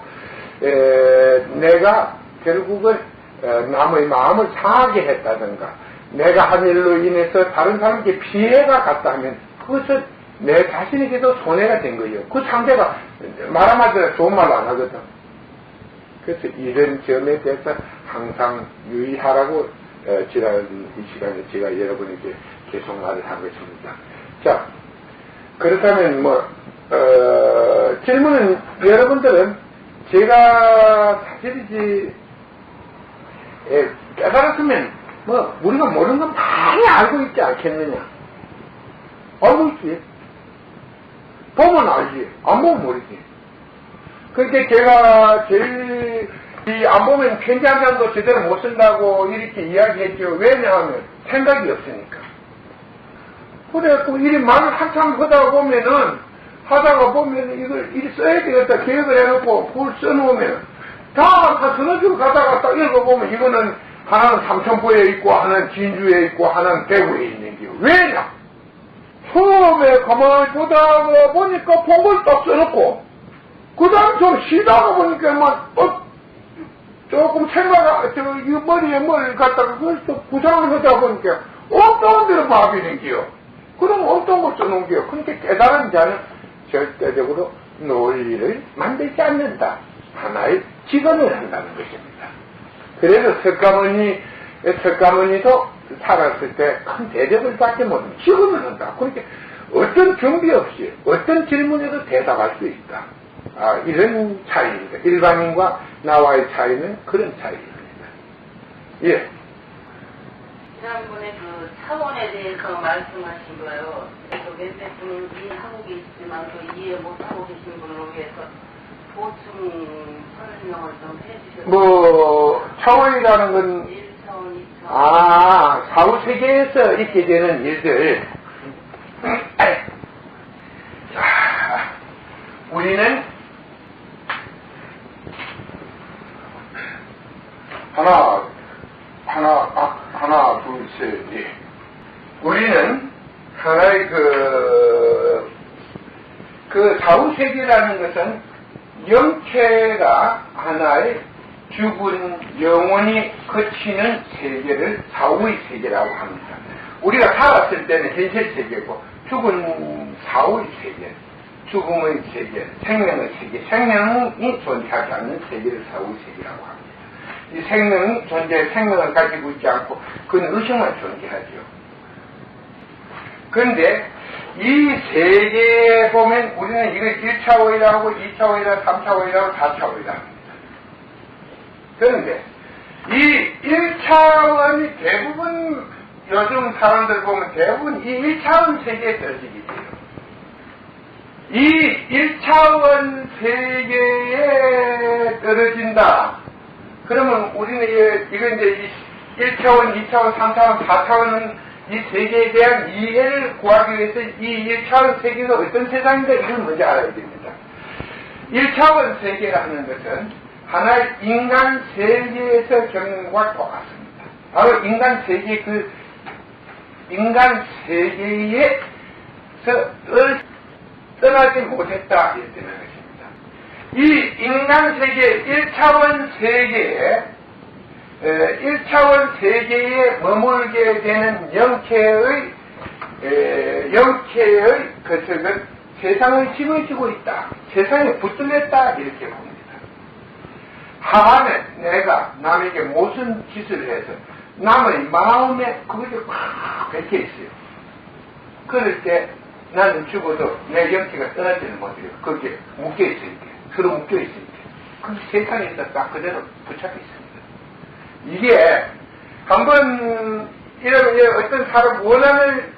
내가 결국은 남의 마음을 상하게 했다든가 내가 한 일로 인해서 다른 사람에게 피해가 갔다 하면 그것은 내 자신에게도 손해가 된 거예요. 그 상대가 말 한마디로 좋은 말을 안 하거든. 그래서 이런 점에 대해서 항상 유의하라고 지난 이 시간에 제가 여러분에게 계속 말을 한 것입니다. 자, 그렇다면 질문은 여러분들은 제가 사실이지 깨달았으면 우리가 모르는 건 많이 알고 있지 않겠느냐. 알고 있지. 보면 알지. 안 보면 모르지. 그러니까 제가 제일 안 보면 편지 한 장도 제대로 못 쓴다고 이렇게 이야기했죠. 왜냐하면 생각이 없으니까. 그래갖고 이 말을 한참 하다가 보면 이걸 이리 써야 되겠다 계획을 해놓고 그걸 써놓으면 다 서너 줄 가다가 딱 읽어보면 이거는 하나는 삼천포에 있고 하나는 진주에 있고 하나는 대구에 있는 게요. 왜냐? 처음에 가만히 보다가 보니까 본 걸 딱 써놓고 그 다음 좀 쉬다가 보니까 조금 이 머리에 뭘 갖다가 그걸 또 구상을 하다 보니까 엉뚱한 데로 마비는 게요. 그럼 엉뚱한 걸 써놓은 게요. 그러니까 깨달은 자는 절대적으로 논리를 만들지 않는다. 하나의 직언을 한다는 것입니다. 그래서 석가모니 석가모니도 살았을 때 큰 대접을 받지 못하면 지금은 한다. 그렇게 어떤 준비 없이 어떤 질문에도 대답할 수 있다. 이런 차이입니다. 일반인과 나와의 차이는 그런 차이입니다. 예. 지난번에 그 차원에 대해서 말씀하신 거예요. 그래서 몇몇 분은 이해하고 계시지만 또 이해 못하고 계신 분을 위해서 보충 설명을 좀 해주셨어요. 차원이라는 건 1차원, 2차원. 사후세계에서 있게 되는 일들. 자, 우리는 하나, 둘, 셋, 넷. 우리는 하나의 그 사후세계라는 것은 영체가 하나의 죽은 영혼이 거치는 세계를 사후의 세계라고 합니다. 우리가 살았을 때는 현실 세계고 죽은 사후의 세계, 죽음의 세계, 생명의 세계, 생명이 존재하지 않는 세계를 사후의 세계라고 합니다. 이 생명이 생명을 가지고 있지 않고 그건 의식만 존재하죠. 그런데 이 세계에 보면 우리는 이걸 1차원이라고 하고 2차원이라고 3차원이라고 4차원이라고 합니다. 그런데 이 1차원이 대부분 요즘 사람들 보면 대부분 이 1차원 세계에 떨어지게 돼요. 이 1차원 세계에 떨어진다. 그러면 우리는 이거 이제 1차원, 2차원, 3차원, 4차원은 이 세계에 대한 이해를 구하기 위해서 이 1차원 세계가 어떤 세상인가 이걸 먼저 알아야 됩니다. 1차원 세계라는 것은 하나의 인간 세계에서 겪는 것과 똑같습니다. 바로 인간 세계 인간 세계에서 떠나지 못했다 이렇게 되는 것입니다. 이 인간 세계 1차원 세계에 1차원 세계에 머물게 되는 영체의 것은 세상을 짊어지고 있다. 세상에 붙들렸다 이렇게 봅니다. 하안에 내가 남에게 무슨 짓을 해서 남의 마음에 그것이 꽉 뱉혀 있어요. 그럴 때 나는 죽어도 내 영체가 떠나지는 못해요. 거기에 묶여 있으니까. 서로 묶여 있으니까. 그 세상에서 딱 그대로 붙잡혀 있습니다. 이게 한번 이러면 어떤 사람 원한을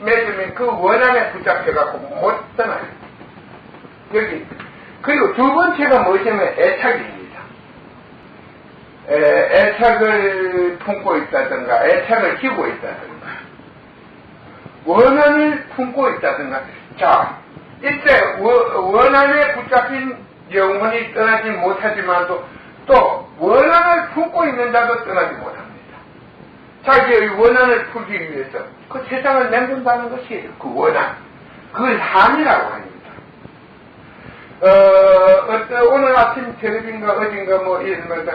맺으면 그 원한에 붙잡혀갖고 못 떠나요. 여기. 그리고 두 번째가 뭐냐면 애착입니다. 애착을 품고 있다든가 애착을 키우고 있다든가 원한을 품고 있다든가. 자, 이때 원한에 붙잡힌 영혼이 떠나지 못하지만도 또 원한을 품고 있는 자도 떠나지 못합니다. 자기의 원한을 풀기 위해서 그 세상을 맹존하는 것이에요. 그 원한. 그걸 한이라고 합니다. 오늘 아침 텔레비인가 어딘가 이러면서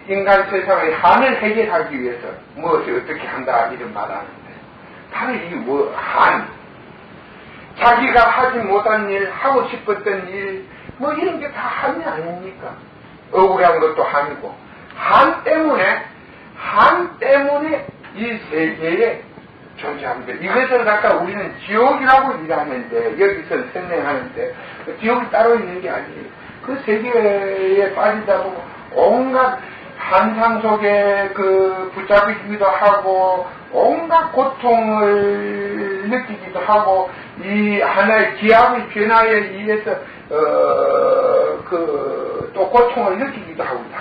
인간 세상의 한을 해결하기 위해서 무엇을 어떻게 한다 이런 말 하는데 바로 이 한. 자기가 하지 못한 일, 하고 싶었던 일, 이런 게 다 한이 아닙니까? 억울한 것도 한이고, 한 때문에 이 세계에 존재합니다. 이것을 갖다 우리는 지옥이라고 일하는데, 여기서 설명하는데, 지옥이 따로 있는 게 아니에요. 그 세계에 빠지다 보면 온갖 환상 속에 붙잡히기도 하고, 온갖 고통을 느끼기도 하고, 이 하나의 기압의 변화에 의해서, 또 고통을 느끼기도 하고 합니다.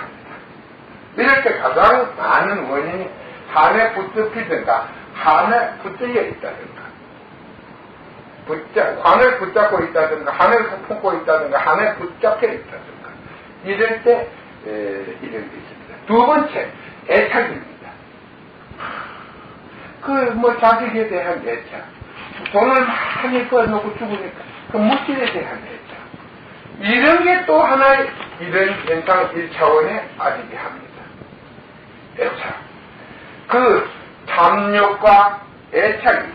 이럴 때 가장 많은 원인이 한에 붙잡히든가, 한에 붙들려 있다든가, 한을 붙잡고 있다든가, 한을 품고 있다든가, 한에 붙잡혀 있다든가, 이럴 때, 이런 게 있습니다. 두 번째, 애착입니다. 자식에 대한 애착. 돈을 많이 벌어놓고 죽으니까, 그 물질에 대한 애착. 이런 게 또 하나의, 이런 현상 1차원에 아리게 합니다. 애착. 그 탐욕과 애착이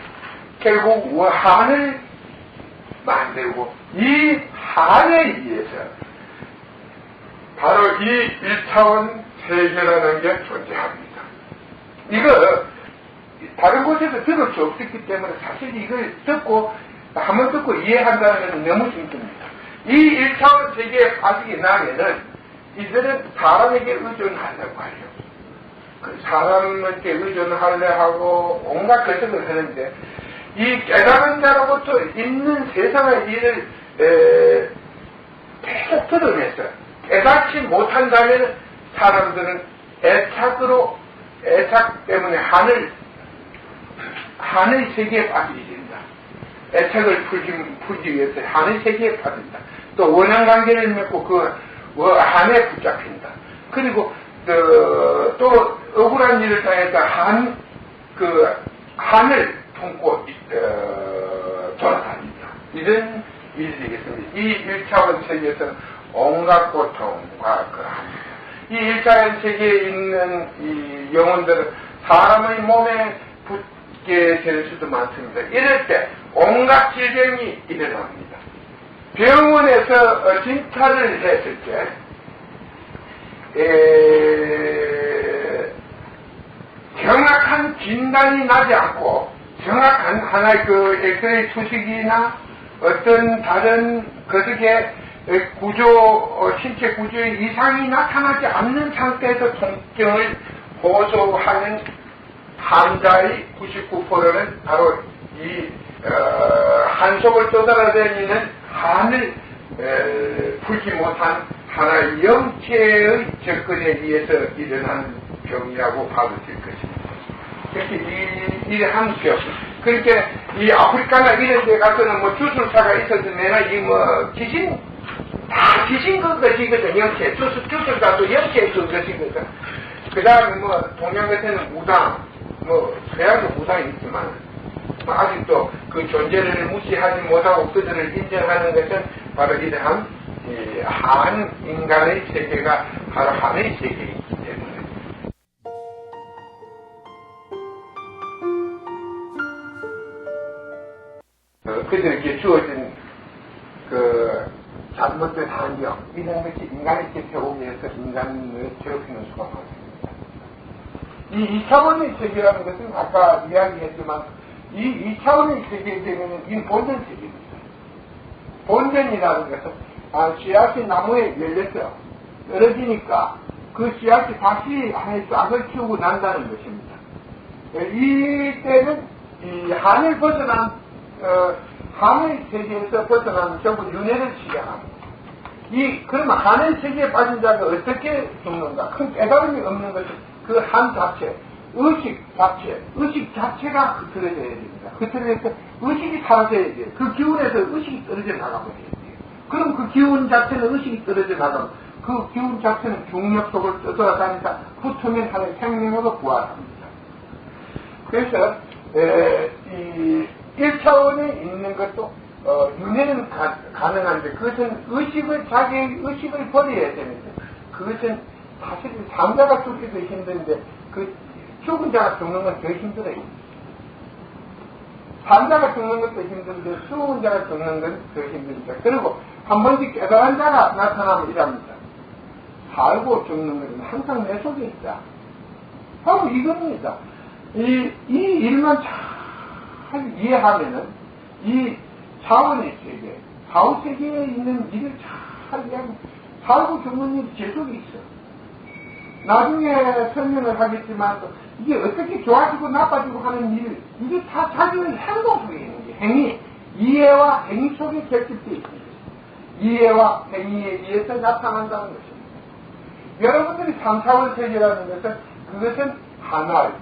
결국 한을 만들고, 이 한에 의해서 바로 이 1차원 세계라는 게 존재합니다. 이거 다른 곳에서 들을 수 없었기 때문에 사실 이걸 한번 듣고 이해한다는 것은 너무 힘듭니다. 이 1차원 세계에 빠지게 나면은 이들은 사람에게 의존하려고 하려. 그 사람한테 의존하려 하고 온갖 것을 하는데 이 깨달은 자로부터 있는 세상의 일을 계속 드러냈어요. 깨닫지 못한다면 사람들은 애착 때문에 하늘 세계에 빠지게 된다. 애착을 풀기 위해서 하늘 세계에 빠진다. 또 원한관계를 맺고 그 한에 붙잡힌다. 그리고 또 억울한 일을 당했다. 한을 품고 돌아다닌다. 이런 일이 되겠습니다. 이 1차원 세계에서는 온갖 고통과 이 1차원 세계에 있는 이 영혼들은 사람의 몸에 붙게 될 수도 많습니다. 이럴 때 온갖 질병이 일어납니다. 병원에서 진찰을 했을 때 정확한 진단이 나지 않고 정확한 하나의 그 엑스레이 투식이나 어떤 다른 것에 신체 구조의 이상이 나타나지 않는 상태에서 통증을 호소하는 환자의 99%는 바로 이 한속을 떠돌아다니는 한을 풀지 못한 하나의 영체의 접근에 의해서 일어나는 병이라고 봐도될 것입니다. 그렇게 이 한수요. 그러니까 이 아프리카나 이런 데 가서는 주술사가 있었으면 귀신 그것이거든. 영체. 주술사도 영체 그것이거든. 그 다음에 동양 같은 무당, 서양도 무당이 있지만 아직도 그 존재를 무시하지 못하고 그들을 인정하는 것은 바로 이러한 한 인간의 세계가 바로 한의 세계이기 때문에. 그들에게 주어진 잘못된 환경, 이런 것이 인간에게 배우면서 인간을 괴롭히는 수가 많습니다. 이 2차원의 세계라는 것은 아까 이야기했지만 이 2차원의 세계에 되면 이 본전 세계입니다. 본전이라는 것은 씨앗이 나무에 열렸어요. 떨어지니까 그 씨앗이 다시 하나의 싹을 키우고 난다는 것입니다. 이때는 이 한을 벗어난 한의 세계에서 벗어난 전부 윤회를 시작합니다. 그러면 한의 세계에 빠진 자가 어떻게 죽는가? 큰 깨달음이 없는 것은 그 한 자체, 의식 자체가 흐트러져야 됩니다. 흐트러져서 의식이 사라져야 돼요. 그 기운에서 의식이 떨어져 나가버려야 돼요. 그럼 그 기운 자체는 의식이 떨어져 나가면 그 기운 자체는 중력 속을 떠돌아다니다 훑으면 하나의 생명으로 부활합니다. 그래서 이 1차원에 있는 것도 윤회는 가능한데 그것은 자기의 의식을 버려야 되는데 그것은 사실 삼자가 죽기도 힘든데 그 죽은 자가 죽는 건 더 힘들어요. 삼자가 죽는 것도 힘든데 죽은 자가 죽는 건 더 힘듭니다. 그리고 한 번씩 깨달은 자가 나타나면 이랍니다. 살고 죽는 것은 항상 내 속에 있다. 바로 이겁니다. 이 일만 잘 이해하면은 이 차원의 세계, 사후 세계에 있는 일을 잘 이해하면 살고 죽는 일이 제 속에 있어. 나중에 설명을 하겠지만 이게 어떻게 좋아지고 나빠지고 하는 일, 이게 다 자기의 행동 속에 있는 게 행위, 이해와 행위 속에 결집되어 있습니다. 이해와 행위에 의해서 나타난다는 것입니다. 여러분들이 3차원 세계라는 것은 그것은 하나의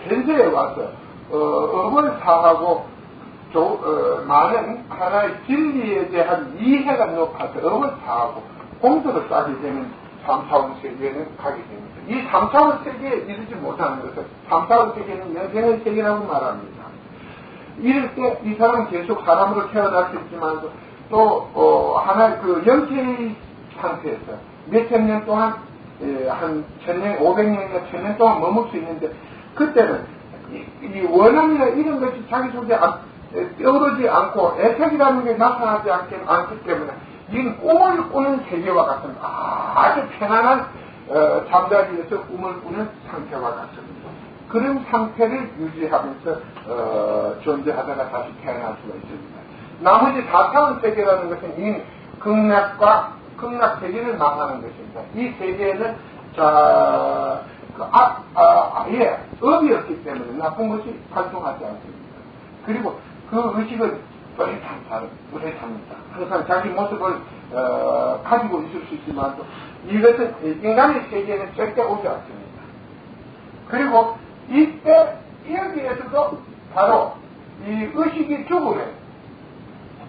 현세에 와서 업을 사하고 많은 하나의 진리에 대한 이해가 높아서 업을 사하고 공덕을 쌓게 되는 3차원 세계에는 가게 됩니다. 이 3차원 세계에 이르지 못하는 것은 3차원 세계는 영생의 세계라고 말합니다. 이럴 때 이 사람은 계속 사람으로 태어날 수 있지만 또 하나의 그 영체의 상태에서 몇천 년 동안 한 1000년, 500년이나 1000년 동안 머물 수 있는데 그때는 이 원함이나 이런 것이 자기 속에 떠오르지 않고 애착이라는 게 나타나지 않기 때문에 이건 꿈을 꾸는 세계와 같은 아주 편안한 잠자리에서 꿈을 꾸는 상태와 같습니다. 그런 상태를 유지하면서 존재하다가 다시 태어날 수가 있습니다. 나머지 4차원 세계라는 것은 이 극락과 극락 세계를 말하는 것입니다. 이 세계에는 아예 업이 없기 때문에 나쁜 것이 활동하지 않습니다. 그리고 그 의식은 오래 삽니다. 항상 자기 모습을 가지고 있을 수 있지만 또 이것은 인간의 세계에는 절대 오지 않습니다. 그리고 이때 여기에서도 바로 이 의식이 죽으면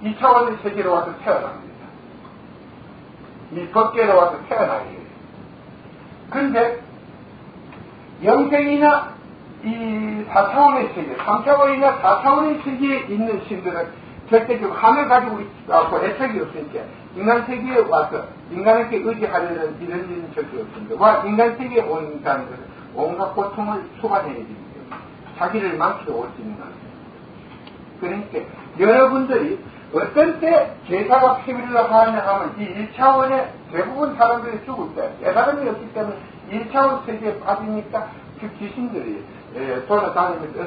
2차원의 세계로 와서 태어납니다. 이 법계로 와서 태어나게 돼요. 그런데 영생이나 이 4차원의 세계, 3차원이나 4차원의 세계에 있는 신들은 절대적으로 하늘 가지고 있고 애착이 없으니까 인간 세계에 와서 인간에게 의지하려는 이런 일은 절대 없습니다. 와 인간 세계에 온다는 것은 온갖 고통을 수반해야 됩니다. 자기를 망치러 올 수 있는 것입니다. 그러니까 여러분들이 어떤 때 제사가 필요를 하냐 하면 이 1차원에 대부분 사람들이 죽을 때 깨달음이 없기 때문에 1차원 세계에 빠지니까 그 귀신들이 돌아다니면서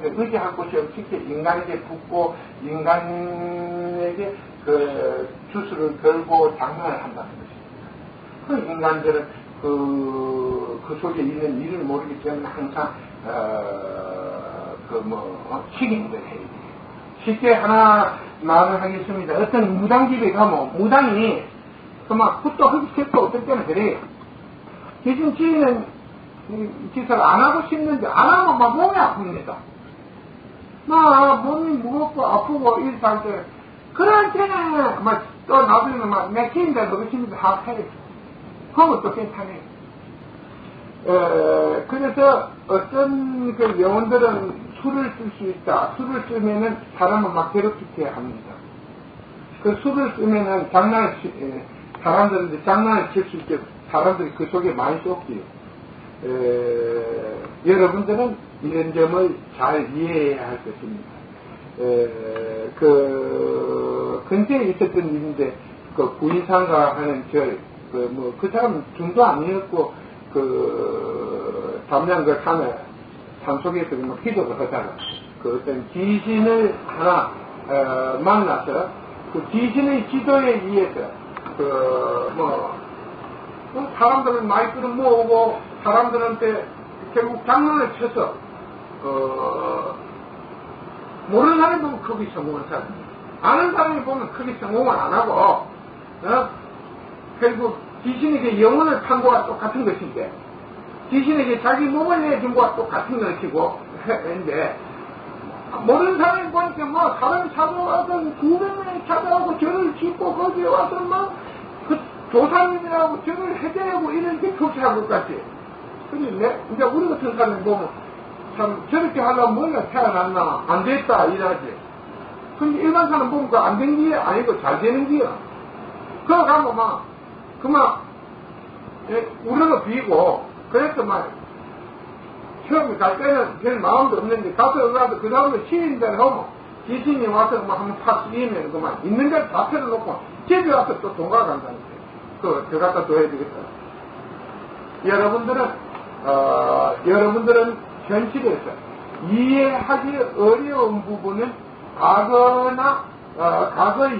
의지할 곳이 없이 인간에게 붙고 인간에게 그 주술을 걸고 장난을 한다는 것입니다. 그 인간들은 그 속에 있는 일을 모르기 때문에 항상 식인들 해야 돼요. 쉽게 하나 말을 하겠습니다. 어떤 무당집에 가면 무당이 그만 굿도 하기 싫고 어떨 때는 그래요. 대신 지인은 기사를 안 하고 싶는데 안 하면 막 몸이 아픕니다. 막 몸이 무겁고 아프고 이럴 때 그럴 때는 막 또 나중에는 막 맥힌다 그러시면서 하고 해요. 그러면 또 괜찮아요. 그래서 어떤 그 영혼들은 술을 쓸 수 있다. 술을 쓰면은 사람을 막 괴롭히게 합니다. 그 술을 쓰면은 사람들한테 장난을 칠 수 있게 사람들이 그 속에 많이 쏟기요. 여러분들은 이런 점을 잘 이해해야 할 것입니다. 근처에 있었던 일인데, 그 구인상가 하는 그 사람 중도 아니었고, 담양 그 산속에서 기도를 하다가, 그 어떤 귀신을 하나, 만나서, 그 귀신의 지도에 의해서, 사람들은 마이크를 모으고, 사람들한테 결국 장난을 쳐서, 모르는 사람이 보면 크게 성공한 사람, 아는 사람이 보면 크게 성공을 안 하고, 결국 귀신에게 영혼을 판 거와 똑같은 것인데, 귀신에게 자기 몸을 내준 거와 똑같은 것이고, 했는데, 모르는 사람이 보니까 사람이 찾아와서 900명이 찾아오고 절을 짓고 거기에 와서 그 조상님이라고 절을 해대고 이런 게 표시한 것 같지. 근데 이제 우리 같은 사람이 보면 참 저렇게 하려면 뭔가 태어났나 안 됐다 이러지. 근데 일반 사람 보면 그 안 된 게 아니고 잘 되는 게야. 그거 가면 우리가 비고 그래서 처음에 갈 때는 별 마음도 없는데 가서 그 다음에 시인들 하면 귀신이 와서 한번 팍 쓰이면 있는 걸 다 펴놓고 집에 와서 또 동가 간다는 거예요. 저 갖다 둬야 되겠다. 여러분들은 현실에서 이해하기 어려운 부분은 과거의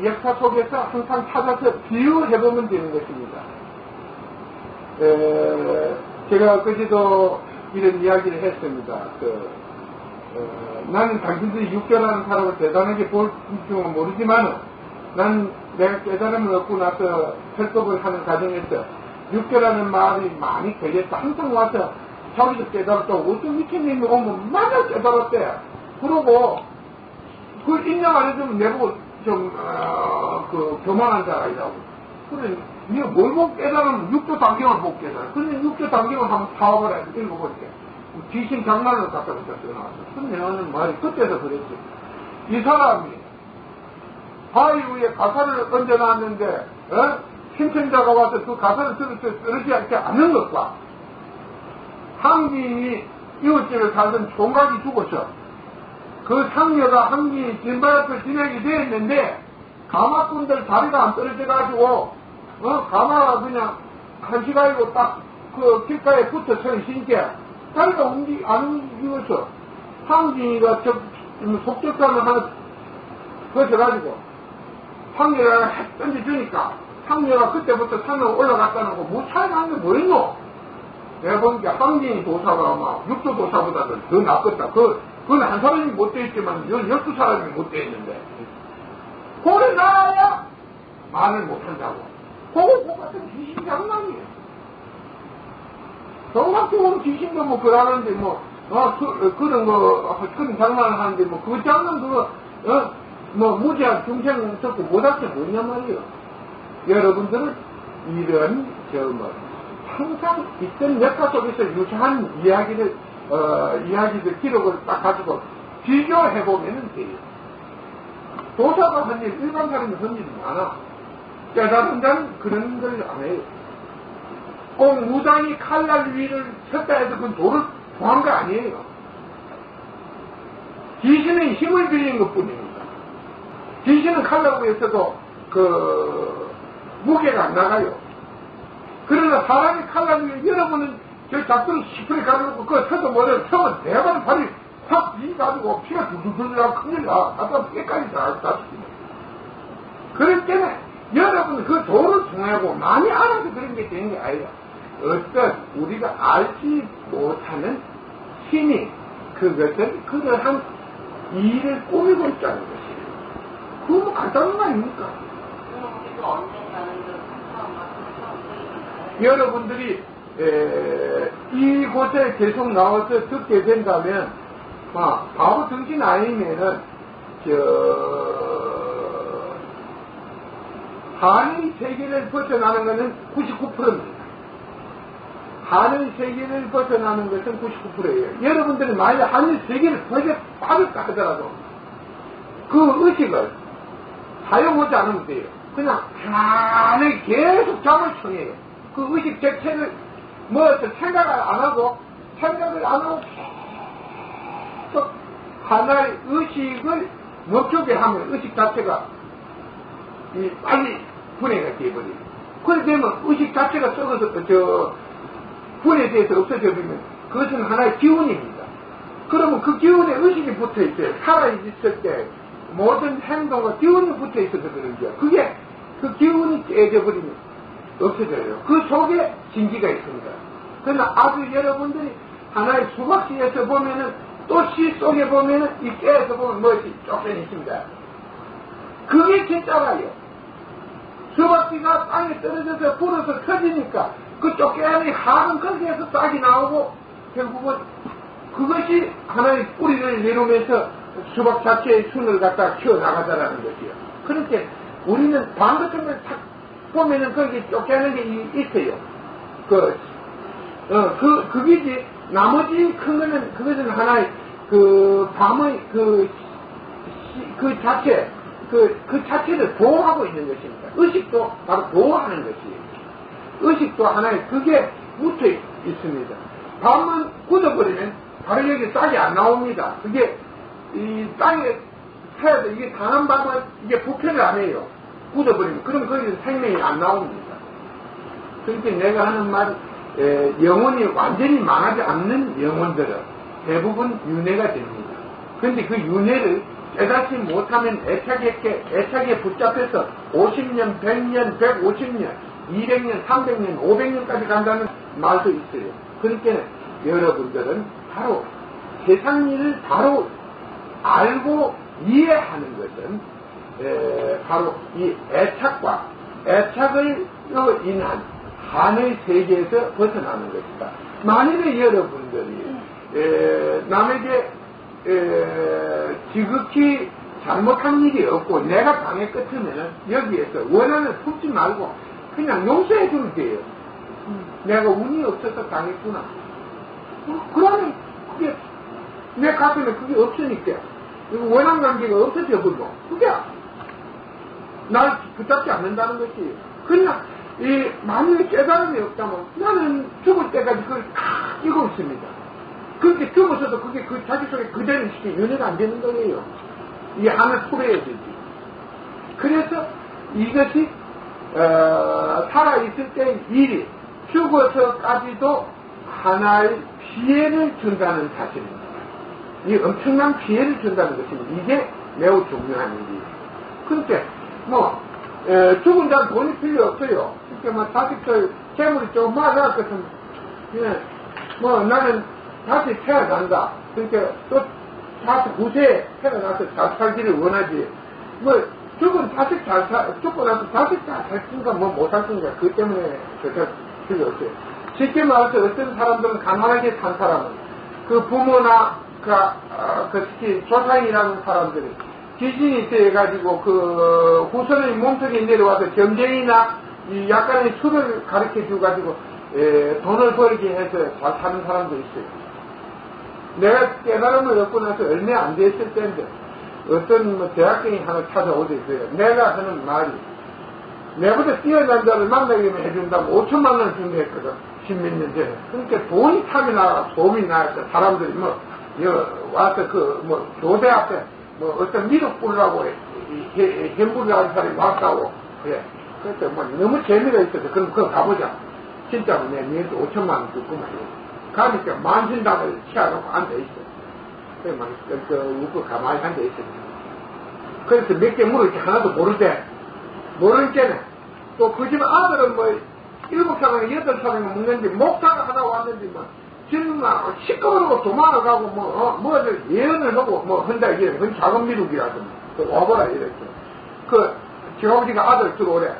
역사 속에서 항상 찾아서 비유해보면 되는 것입니다. 제가 그제도 이런 이야기를 했습니다. 나는 당신들이 육교라는 사람을 대단하게 볼 줄은 모르지만 내가 깨달음을 얻고 나서 설법을 하는 과정에서 육교라는 말이 많이 걸렸다. 항상 와서 자기도 깨달았다고 어떤 미친놈이 오면 마저 깨달았대. 그러고 그걸 인정 안 해주면 내보고 교만한 자라이라고. 그래 네가 뭘 보고 깨달으면 육조 단경을 보고 깨달아. 근데 육조 단경을 한번 사업을 읽어볼게. 귀신 장난을 갖다 붙여 나왔어. 근데 나는 말이 그때도 그랬지. 이 사람이 바위 위에 가사를 얹어놨는데 신천자가 와서 그 가사를 떨어지지 않는 것과 항기인이 이웃집에 살던 총각이 죽었어. 그 상녀가 항기인이 진바옆을 지내게 되었는데 가마꾼들 다리가 안 떨어져가지고 가마가 그냥 한 시간이고 딱 그 길가에 붙어 서 있으니까 다리가 안 움직여서 황진이가 속젓산을 하나 거쳐가지고 황녀가 하나 던져주니까 황녀가 그때부터 산으로 올라갔다는 거 뭐 차이가 한 게 뭐였노? 내가 보니까 황진이 도사가 아마 육도 도사보다는 더 낫겠다. 그건 한 사람이 못 되었지만 12사람이 못 되었는데 그래 나야 말을 못한다고. 그거 같은 귀신 장난이에요. 정확히 귀신도 뭐 그러는데 그런 장난을 하는데 그 장난 무지한 중생 듣고 못할 게 뭐냐 말이에요. 여러분들은 이런 항상 있던 역사 속에서 유사한 이야기들 기록을 딱 가지고 비교해보면 돼요. 도사가 한 일, 일반 사람이 한 일이 많아. 깨달은 자는 그런 걸 안 해요. 꼭 무당이 칼날 위를 쳤다 해서 그건 도를 구한 거 아니에요. 귀신의 힘을 빌린 것 뿐입니다. 귀신은 칼날 위에 있어도 무게가 안 나가요. 그러나 사람이 칼날 위에 여러분은 저 작두를 시프리 가려놓고 그거 쳐도 뭐를 쳐면 대발 발이 확 가지고 피가 두두두두 나고 큰일 나. 아까 깨까지 다죽습니다. 그럴 때는 여러분 그 도를 통하고 많이 알아서 그런 게 되는 게 아니라 어떤 우리가 알지 못하는 힘이 그것을 그러한 일을 꾸미고 있다는 것이에요. 그거 뭐 간단한 거 아닙니까? 여러분들이 이곳에 계속 나와서 듣게 된다면 바보 정신 아니면은 하늘 세계를 벗어나는 것은 99%입니다. 하늘 세계를 벗어나는 것은 99%예요. 여러분들이 만약 하늘 세계를 빠졌다 하더라도 그 의식을 사용하지 않으면 돼요. 그냥 편안하게 계속 잠을 청해요. 그 의식 자체를 생각을 안 하고 계속 하나의 의식을 멈추게 하면 의식 자체가 빨리 분해가 되어버려요. 그렇게 되면 의식 자체가 썩어서 분해돼서 없어져버리면 그것은 하나의 기운입니다. 그러면 그 기운에 의식이 붙어있어요. 살아있을 때 모든 행동과 기운이 붙어있어서 그런 거야. 그게 그 기운이 깨져버리면 없어져요. 그 속에 진기가 있습니다. 그러나 아주 여러분들이 하나의 수박씨에서 보면은 또 씨 속에 보면은 이 깨에서 보면 무엇이 쫓겨져 있습니다. 그게 진짜라요. 수박씨가 땅에 떨어져서 불어서 터지니까 그 쫓겨나는 하는 거기에서 싹이 나오고 결국은 그것이 하나의 뿌리를 이루면서 수박 자체의 순을 갖다 키워나가자라는 것이요. 그렇게 우리는 방긋을 탁 보면은 거기 쫓겨나는 게 있어요. 그게지, 나머지 큰 거는, 그것은 하나의, 밤의, 그 자체를 보호하고 있는 것입니다. 의식도 바로 보호하는 것이에요. 의식도 하나의, 그게 묻혀 있습니다. 밤은 굳어버리면 바로 여기 싹이 안 나옵니다. 그게, 이 땅에 살아도 이게 강한 밤은 이게 부패를 안 해요. 굳어버리면. 그럼 거기서 생명이 안 나옵니다. 그렇게 내가 하는 말, 영혼이 완전히 망하지 않는 영혼들은 대부분 윤회가 됩니다. 그런데 그 윤회를 깨닫지 못하면 애착에 붙잡혀서 50년, 100년, 150년, 200년, 300년, 500년까지 간다는 말도 있어요. 그러니까 여러분들은 바로 세상 일을 바로 알고 이해하는 것은 바로 이 애착을 인한 하늘 세계에서 벗어나는 것이다. 만일에 여러분들이 남에게 지극히 잘못한 일이 없고 내가 방해 끝으면 여기에서 원한을 품지 말고 그냥 용서해 주면 돼요. 내가 운이 없어서 당했구나. 그러면 그게 내 가슴에 그게 없으니까 원한 관계가 없어져 버리고 그게 날 붙잡지 않는다는 것이에요. 그냥 만약에 깨달음이 없다면 나는 죽을 때까지 그걸 다 끼고 있습니다. 그렇게 죽어서도 그게 그 자기 속에 그대로 시키 윤회가 안 되는 거예요. 이 안을 풀어야 되지. 그래서 이것이 살아있을 때 일이 죽어서까지도 하나의 피해를 준다는 사실입니다. 이 엄청난 피해를 준다는 것입니다. 이게 매우 중요한 일이에요. 그런데 죽은 자는 돈이 필요 없어요. 그러니까 자식들 재물이 좀 많아 같으면 나는 다시 태어난다. 그러니까 또 다시 후세에 태어나서 잘 살기를 원하지. 죽은 자식 죽고 나서 자식 잘 살든가 못 살든가 그 때문에 그렇게 필요 없어요. 쉽게 말해서 어떤 사람들은 가난하게 산 사람은 그 부모나 특히 조상이라는 사람들이 귀신이 있어가지고 그 후손의 몸속에 내려와서 점쟁이나 이 약간의 술을 가르쳐 줘가지고 돈을 벌게 해서 잘 사는 사람도 있어요. 내가 깨달음을 얻고 나서 얼마 안 됐을 때인데 어떤 대학생이 하나 찾아오더라고요. 내가 하는 말이 내보다 뛰어난 자를 만나게 해준다면 5천만 원을 준다 했거든. 10몇 년 전에. 그러니까 돈이 탐이 나가 소문이 나서 사람들이 와서 교대 앞에 어떤 미륵 뿌리라고 햄불을 하는 사람이 왔다고 그래. 그래서 너무 재미가 있어서 그럼 그거 가보자. 진짜로 니한테 5천만 원 줄구만. 가니까 만신당을 치아놓고 앉아있어. 그래, 웃고 가만히 앉아있어. 그래서 몇 개 물을 하나도 모르니까 또 그 집 아들은 7사람이 8사람이 먹는데 목사가 하나 왔는데 지금 시끄러워 도망가고 예언을 하고 한다 이게 그건 작은 미국이라서 와보라 이랬죠. 지가 아버지가 아들 들어오래.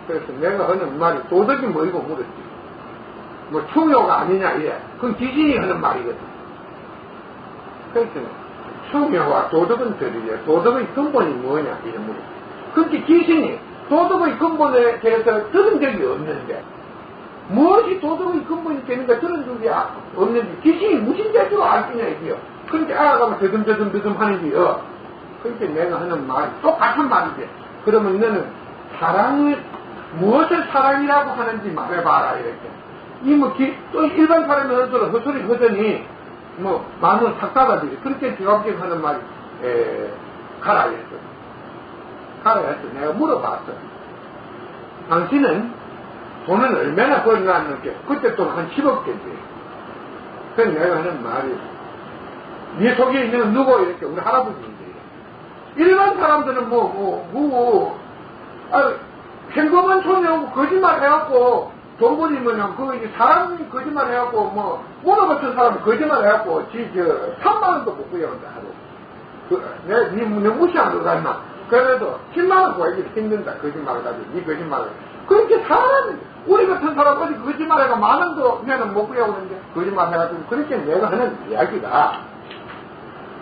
그래서 내가 하는 말이 도덕이 뭐이고 물었지. 충효가 아니냐 이래. 그건 귀신이 하는 말이거든. 그래서 충효와 도덕은 들이래. 도덕의 근본이 뭐냐 이래 물었지. 그렇게 귀신이 도덕의 근본에 대해서 들은 적이 없는데 무엇이 도덕의 근본이 되는가 들은 적이 없는데 귀신이 무슨 재주로 알겠냐 이게요. 그렇게 알아가면 더듬 하는 게요. 그러니까 내가 하는 말이 똑같은 말이지. 그러면 너는 무엇을 사랑이라고 하는지 말해봐라 이렇게. 또 일반 사람이 하더라도 헛소리 하더니 마음은 삭다가 되지. 그렇게 지갑질 하는 말이 가라 이랬어. 가라 했어. 내가 물어봤어. 당신은 돈은 얼마나 벌어놨는지. 그때 돈 한 10억 개지. 그래서 내가 하는 말이 네 속에 있는 건 누구 이렇게 우리 할아버지인데. 일반 사람들은 평범한 손해하고 거짓말 해갖고 돈 벌이면 사람 거짓말 해갖고 문어 같은 사람은 거짓말 해갖고 3만원도 못 구해온다 하루. 네 무시한 거 같나? 그래도 10만원 구하기 힘든다. 거짓말을 가지고 네 거짓말을. 그렇게 우리 같은 사람 어디 거짓말해가 만원도 내는 못 구해오는데 거짓말 해가지고 그렇게 내가 하는 이야기가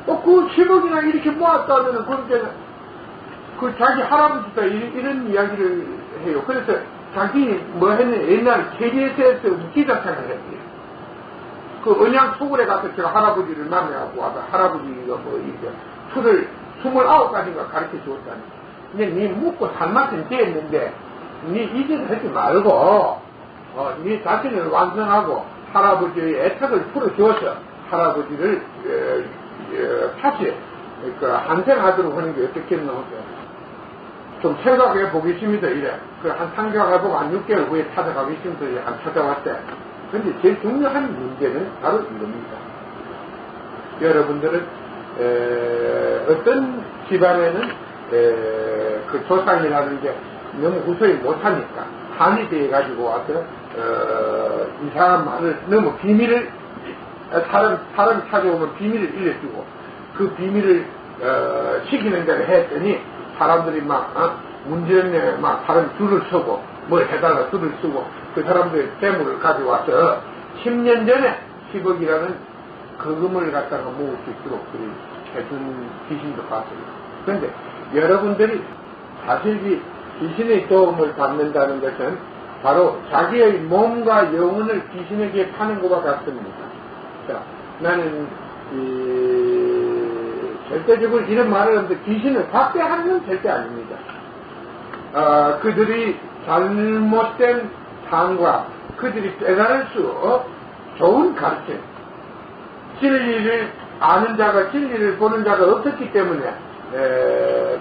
그 10억이나 이렇게 모았다면은 그렇게 자기 할아버지가 이런 이야기를 해요. 그래서 자기 했냐 옛날에 KBS에서 기자 생활을 했어요. 그 언양 소굴에 가서 제가 할아버지를 만나고 와서 할아버지가 이렇게 술을 29가지인가 가르쳐 주었다니. 근데 니 묵고 살맛은 되었는데 니 이제는 하지 말고 니 자신을 완성하고 할아버지의 애착을 풀어주어서 할아버지를 다시 한생하도록 하는 게 어떻겠노? 좀 생각해 보겠습니다. 이래. 한 생각해보고 한 6개월 후에 찾아가겠습니다. 한 찾아왔대. 근데 제일 중요한 문제는 바로 이겁니다. 여러분들은 어떤 집안에는 그 조상이라는 게 너무 후소리 못하니까 한이 돼가지고 와서 이상한 말을 너무 비밀을 사람이 찾아오면 비밀을 일러주고 그 비밀을 시키는 대로 했더니 사람들이 문제는 사람 줄을 서고 해달라 줄을 쓰고 그 사람들의 재물을 가져와서 10년 전에 10억이라는 거금을 갖다가 모을 수 있도록 해준 귀신도 봤어요. 그런데 여러분들이 사실 귀신의 도움을 받는다는 것은 바로 자기의 몸과 영혼을 귀신에게 파는 것과 같습니다. 자, 나는 절대적으로 이런 말을 하는데 귀신을 박대하는 건 절대 아닙니다. 그들이 잘못된 삶과 그들이 깨달을 수 좋은 가르침, 진리를 아는 자가 진리를 보는 자가 없었기 때문에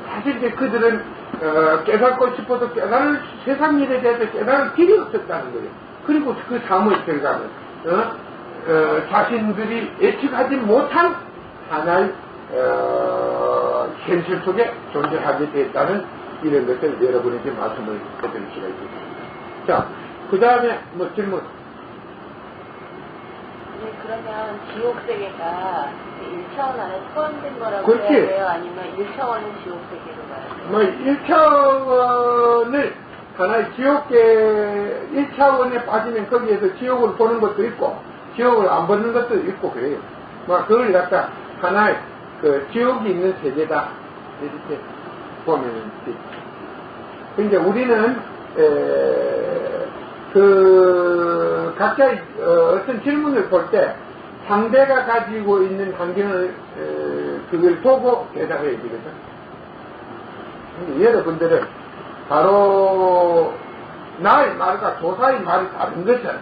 사실 이제 그들은 깨닫고 싶어도 세상 일에 대해서 깨달을 길이 없었다는 거예요. 그리고 그 삶의 결과는 자신들이 예측하지 못한 하나의 현실 속에 존재하게 됐다는 이런 것을 여러분에게 말씀을 해드릴 수가 있습니다. 자, 그 다음에 뭐 질문. 네, 그러면 지옥세계가 1차원 안에 포함된 거라고 그렇지. 해야 돼요? 아니면 1차원은 지옥세계로 가야 돼요? 뭐 1차원을 하나의 지옥계 1차원에 빠지면 거기에서 지옥을 보는 것도 있고 지옥을 안 보는 것도 있고 그래요. 뭐 그걸 갖다 하나의 그 지옥이 있는 세계다 이렇게 보면 되죠. 근데 우리는 그 각자의 어떤 질문을 볼 때 상대가 가지고 있는 환경을 그걸 보고 대답해야 되거든. 여러분들은 바로 나의 말과 조사의 말이 다른 것은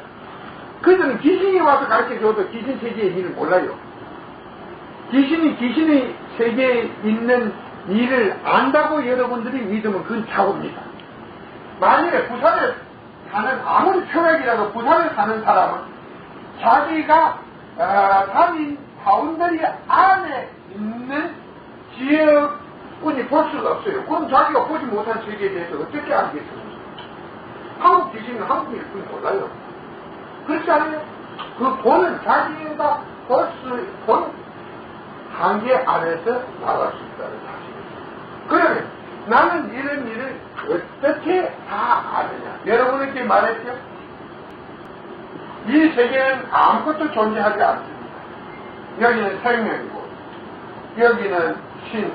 그들은 귀신이 와서 가르쳐줘도 귀신 세계의 일을 몰라요. 귀신이 귀신의 세계에 있는 일을 안다고 여러분들이 믿으면 그건 착오입니다. 만일에 부산에 사는 아무리 철학이라도 부산에 사는 사람은 자기가 다닌 바운더리 안에 있는 지역군이 볼 수가 없어요. 그럼 자기가 보지 못한 세계에 대해서 어떻게 알겠습니까? 한국 귀신은 한국일 뿐 몰라요. 그렇지 않아요? 그 보는 자기가 본 한계 안에서 나갈 수 있다는 사실이죠. 그러면 나는 이런 일을 어떻게 다 아느냐? 여러분에게 말했죠? 이 세계는 아무것도 존재하지 않습니다. 여기는 생명이고 여기는 신.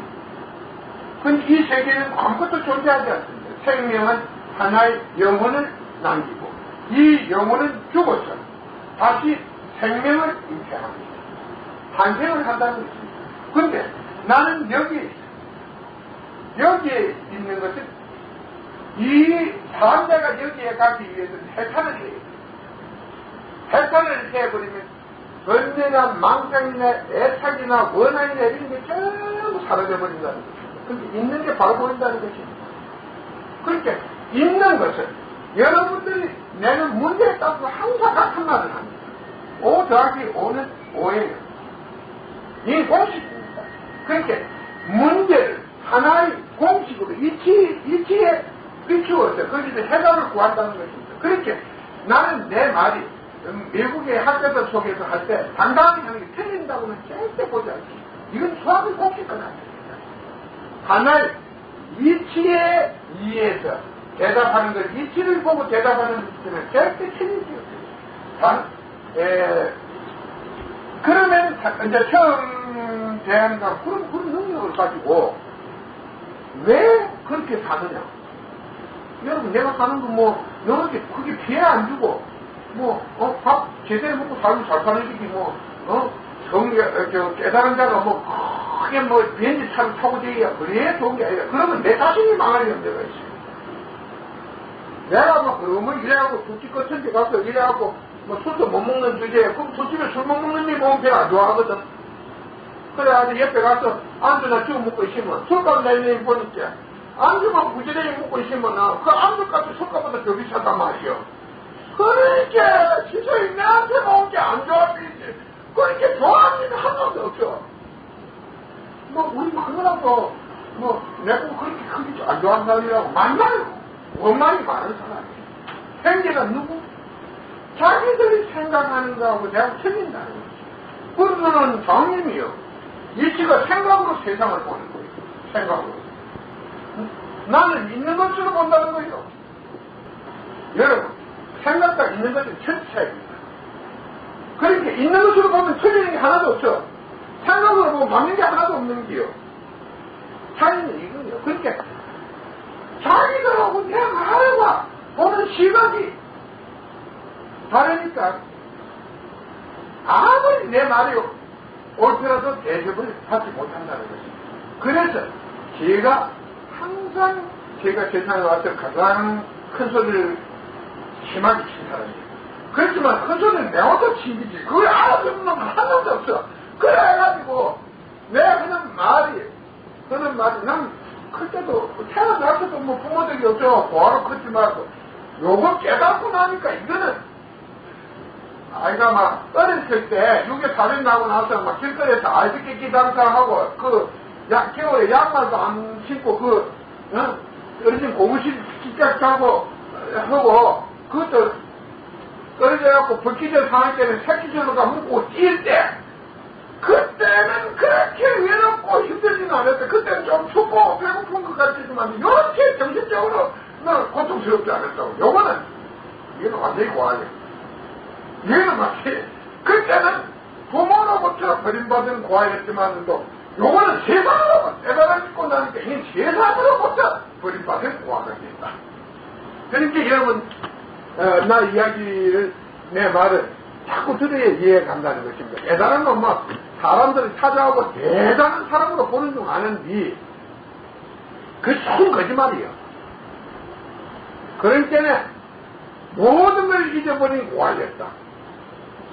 근데 이 세계는 아무것도 존재하지 않습니다. 생명은 하나의 영혼을 남기고 이 영혼은 죽어서 다시 생명을 잉태합니다. 탄생을 한다는 것입니다. 근데 나는 여기에 있는 것은 이 사람자가 여기에 가기 위해서는 해탈을 해야 돼요. 해탈을 해버리면 번뇌나 망상이나 애착이나 원한이나 이런 게 전부 사라져버린다는 것입니다. 근데 있는 게 바로 보인다는 것입니다. 그렇게 있는 것은 여러분들이 내는 문제에 따라서 항상 같은 말을 합니다. 5 더하기 5는 5예요. 이 공식입니다. 그렇게 문제를 하나의 공식으로 이치에 비추어서 거기서 해답을 구한다는 것입니다. 그렇게 나는 내 말이 외국의 학자들 속에서 할 때 당당히 하는 게 틀린다고는 절대 보지 않습니다. 이건 수학의 공식과 같습니다. 하나의 이치에 의해서 대답하는 것, 이치를 보고 대답하는 것은 절대 틀리지 않습니다. 그러면 이제 처음 대한가 그런 능력을 가지고 왜 그렇게 사느냐? 여러분 내가 사는 거 너한테 크게 피해 안 주고 밥 제대로 먹고 살면 잘 사는 얘기 깨달은 자가 크게 비행기 차를 타고 다니야 그래 좋은 게 아니라 그러면 내 자신이 망할 염려가 있어요. 내가 그러면 이래갖고 술집 같은 데 가서 이래갖고 술도 못 먹는 주제에 그럼 술집에 술 못 먹는 데 보면 별로 안 좋아하거든. 그래가지고 옆에 가서 안주나 쭉 먹고 있으면 술값 내는 보니까 안주만 부지런히 먹고 있으면 그 안주값이 술값보다 더 비싸단 말이요. 그러니까 시소이 내한테 먹은 게 안 좋아지지. 그렇게 좋아하는 일은 한 놈도 없어. 우리 마누라도 내가 그렇게 크게 안 좋아하는 사람이라고 만나요. 원망이 많은 사람이에요. 행제가 누구? 자기들이 생각하는 거하고 내가 틀린다는 거지. 그러면은 장님이요. 이치가 생각으로 세상을 보는 거예요. 생각으로. 나는 있는 것으로 본다는 거예요. 여러분, 생각과 있는 것은 천지 차이입니다. 그러니까 있는 것으로 보면 틀리는 게 하나도 없어. 생각으로 보면 맞는 게 하나도 없는 게요. 차이는 이거예요. 그러니까 자기들하고 내 말과 보는 시각이 다르니까 아무리 내 말이 옳더라도 대접을 받지 못한다는 것입니다. 그래서 제가 항상 제가 세상에 와서 가장 큰 소리를 심하게 친 사람이에요. 그렇지만 큰 소리는 내 혼자 친 거지. 그걸 알아듣는 놈은 한 놈도 없어. 그래가지고 내가 그런 말이 난 클 때도 태어날 때도 부모들이 없죠. 뭐하러 크지 말고 요거 깨닫고 나니까 이거는 아이가 막 어렸을 때 6.25 나고 나서 막 길거리에서 아이스깨끼 장사하고 겨울에 양말도 안 신고 어르신 고무신 진짜 자고 하고 그것도 떨어져갖고 불기절 상할 때는 새끼줄로가 묶고 찔 때 그때는 그렇게 외롭고 힘들지는 않았대. 그때는 좀 춥고 배고픈 것 같지만 이렇게 정신적으로 고통스럽지 않았다고. 이거는 완전히 과하게. 얘는 마치 그때는 부모로부터 버림받은 과였지만도 요거는 세상으로부터 깨달아 짓고 나니까 이 세상으로부터 버림받은 과가 된다. 그러니까 여러분 나 이야기를 내 말을 자꾸 들어야 이해가 간다는 것입니다. 깨달은 건 뭐 사람들을 찾아오고 대단한 사람으로 보는 중 아는데 그 조금 거짓말이에요. 그러니까 모든 걸 잊어버린 고아였다.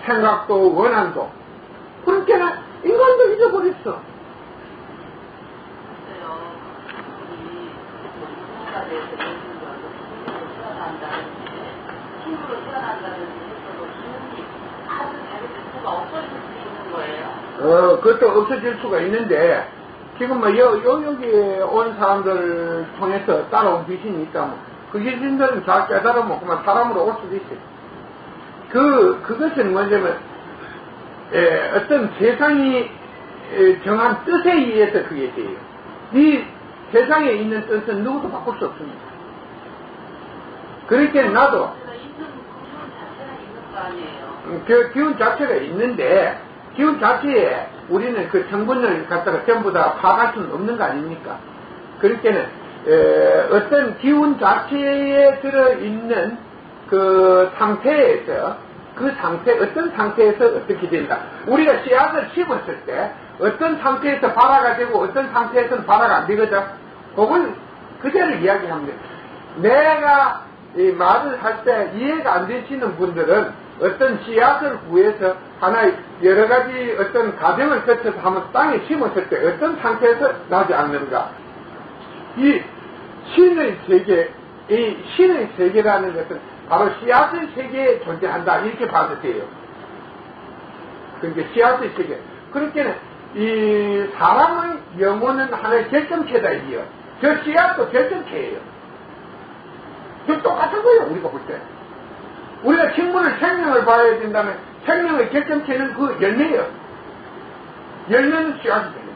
생각도 원한도. 그러니까 인간도 잊어버렸어. 친구로 태어난다는 것도 기운이 아주 자기 스스로가 없어질 수 있는 거예요. 그것도 없어질 수가 있는데, 지금 뭐, 여기 온 사람들 통해서 따라온 귀신이 있다, 뭐. 그 귀신들은 다 깨달으면 그만 사람으로 올 수도 있어요. 그것은 뭐냐면, 어떤 세상이 정한 뜻에 의해서 그게 돼요. 이 세상에 있는 뜻은 누구도 바꿀 수 없습니다. 그렇게 나도, 그 기운 자체가 있는데, 기운 자체에 우리는 그 성분을 갖다가 전부 다 파악할 수는 없는 거 아닙니까? 그러니까는, 어떤 기운 자체에 들어있는 그 상태에서, 어떤 상태에서 어떻게 된다. 우리가 씨앗을 심었을 때, 어떤 상태에서 발화가 되고, 어떤 상태에서는 발화가 안 되거든. 그걸 그대로 이야기합니다. 내가 이 말을 할 때 이해가 안 되시는 분들은 어떤 씨앗을 구해서 하나의 여러 가지 어떤 과정을 거쳐서 한번 땅에 심었을 때 어떤 상태에서 나지 않는가. 이 신의 세계, 이 신의 세계라는 것은 바로 씨앗의 세계에 존재한다. 이렇게 봐도 돼요. 그러니까 씨앗의 세계. 그러니까 이 사람의 영혼은 하나의 결정체다 이요. 저 씨앗도 결정체예요. 그 똑같은 거예요, 우리가 볼 때. 우리가 생명을 봐야 된다면 생명의 결정체는 그 열매예요. 열매는 씨앗이 되는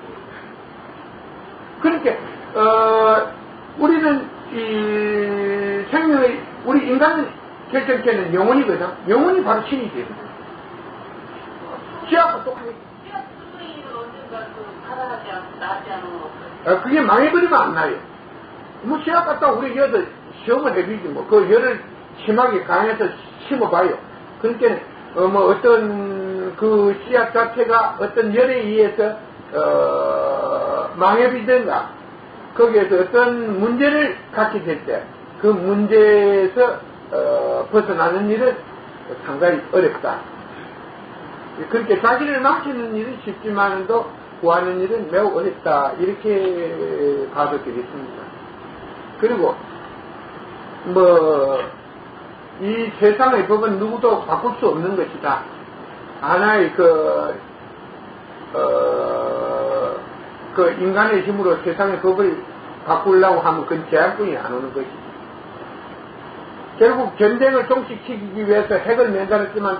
거예요. 그러니까 우리는 이 생명의 우리 인간의 결정체는 영혼이거든. 영혼이 바로 신이 되는 거예요. 씨앗과 똑같아요. 씨앗 뚜껑이는 언젠가 살아나지 않고 나지 않은 거. 그게 망해버리면 안 나요. 뭐 씨앗 갖다 우리 여덟 시험을 해주지 뭐. 그 열을 심하게 강해서 심어봐요. 그러니까 뭐 어떤 그 씨앗 자체가 어떤 열에 의해서 망해비든가 거기에서 어떤 문제를 갖게 될 때 그 문제에서 벗어나는 일은 상당히 어렵다. 그렇게 자기를 망치는 일은 쉽지만도 구하는 일은 매우 어렵다. 이렇게 봐도 되겠습니다. 그리고 이 세상의 법은 누구도 바꿀 수 없는 것이다. 하나의 인간의 힘으로 세상의 법을 바꾸려고 하면 그건 제한뿐이 안 오는 것이다. 결국 전쟁을 종식시키기 위해서 핵을 만들었지만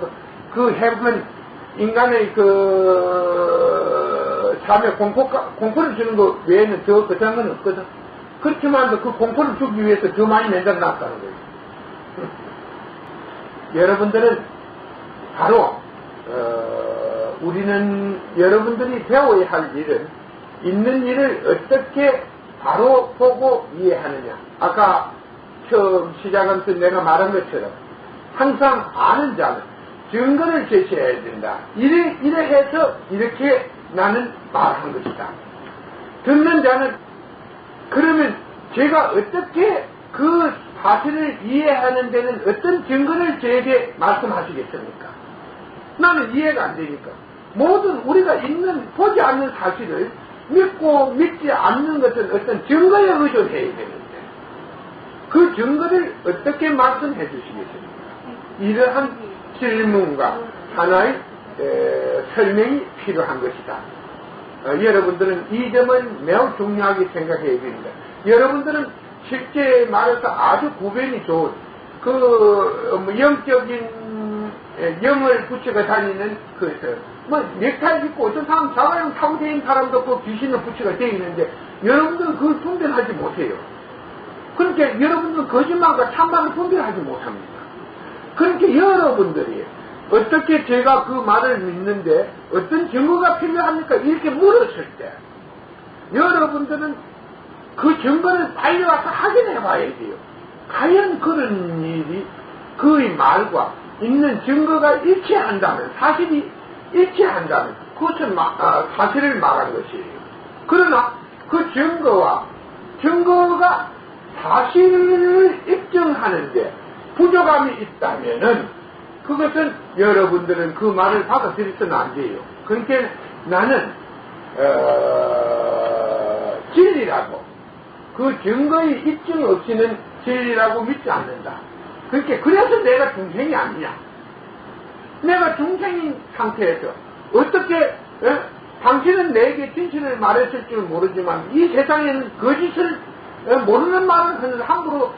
그 핵은 인간의 삶에 공포를 주는 것 외에는 더 그딴 건 없거든. 그렇지만 그 공포를 주기 위해서 더 많이 만들어 놨다는 거예요. 여러분들은 바로 우리는 여러분들이 배워야 할 일은 있는 일을 어떻게 바로 보고 이해하느냐. 아까 처음 시작하면서 내가 말한 것처럼 항상 아는 자는 증거를 제시해야 된다. 이래 해서 이렇게 나는 말한 것이다. 듣는 자는 그러면 제가 어떻게 그 사실을 이해하는 데는 어떤 증거를 저에게 말씀하시겠습니까? 나는 이해가 안 되니까. 모든 우리가 보지 않는 사실을 믿고 믿지 않는 것은 어떤 증거에 의존해야 되는데 그 증거를 어떻게 말씀해 주시겠습니까? 이러한 질문과 하나의 설명이 필요한 것이다. 여러분들은 이 점을 매우 중요하게 생각해야 됩니다. 여러분들은 실제 말해서 아주 구별이 좋은 영적인 영을 붙여가 다니는 넥타이 입고 어떤 사람 자가용 타고 다니는 사람도 그 귀신을 붙여가 되어 있는데 여러분들은 그걸 분별하지 못해요. 그러니까 여러분들은 거짓말과 참말을 분별하지 못합니다. 그러니까 여러분들이 어떻게 제가 그 말을 믿는데 어떤 증거가 필요합니까? 이렇게 물었을 때 여러분들은 그 증거를 빨리 와서 확인해 봐야 돼요. 과연 그런 일이 그의 말과 있는 증거가 일치한다면, 사실이 일치한다면 그것은 사실을 말하는 것이에요. 그러나 그 증거가 사실을 입증하는데 부족함이 있다면은 그것은 여러분들은 그 말을 받아들여서는 안 돼요. 그러니까 나는 진리라고 그 증거의 입증 없이는 진리라고 믿지 않는다. 그러니까 그래서 내가 중생이 아니냐. 내가 중생인 상태에서 어떻게 당신은 내게 진실을 말했을 줄 모르지만 이 세상에는 거짓을 모르는 말을 하는 함부로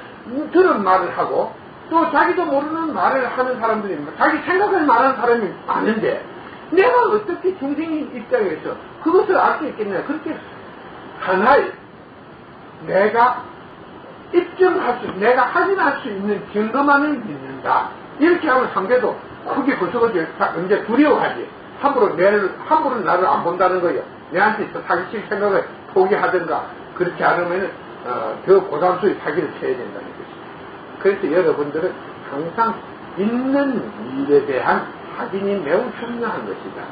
들은 말을 하고 또 자기도 모르는 말을 하는 사람들이 자기 생각을 말하는 사람이 많은데 내가 어떻게 중생인 입장에서 그것을 알 수 있겠냐. 그렇게 하나의 내가 입증할 수, 내가 확인할 수 있는 증거만을 믿는다. 이렇게 하면 상대도 크게 거쳐거지 이제 두려워하지. 함부로 나를 안 본다는 거예요. 내한테 사기칠 생각을 포기하든가 그렇게 않으면 더 고단수의 사기를 쳐야 된다는 것이죠. 그래서 여러분들은 항상 있는 일에 대한 확인이 매우 중요한 것이다.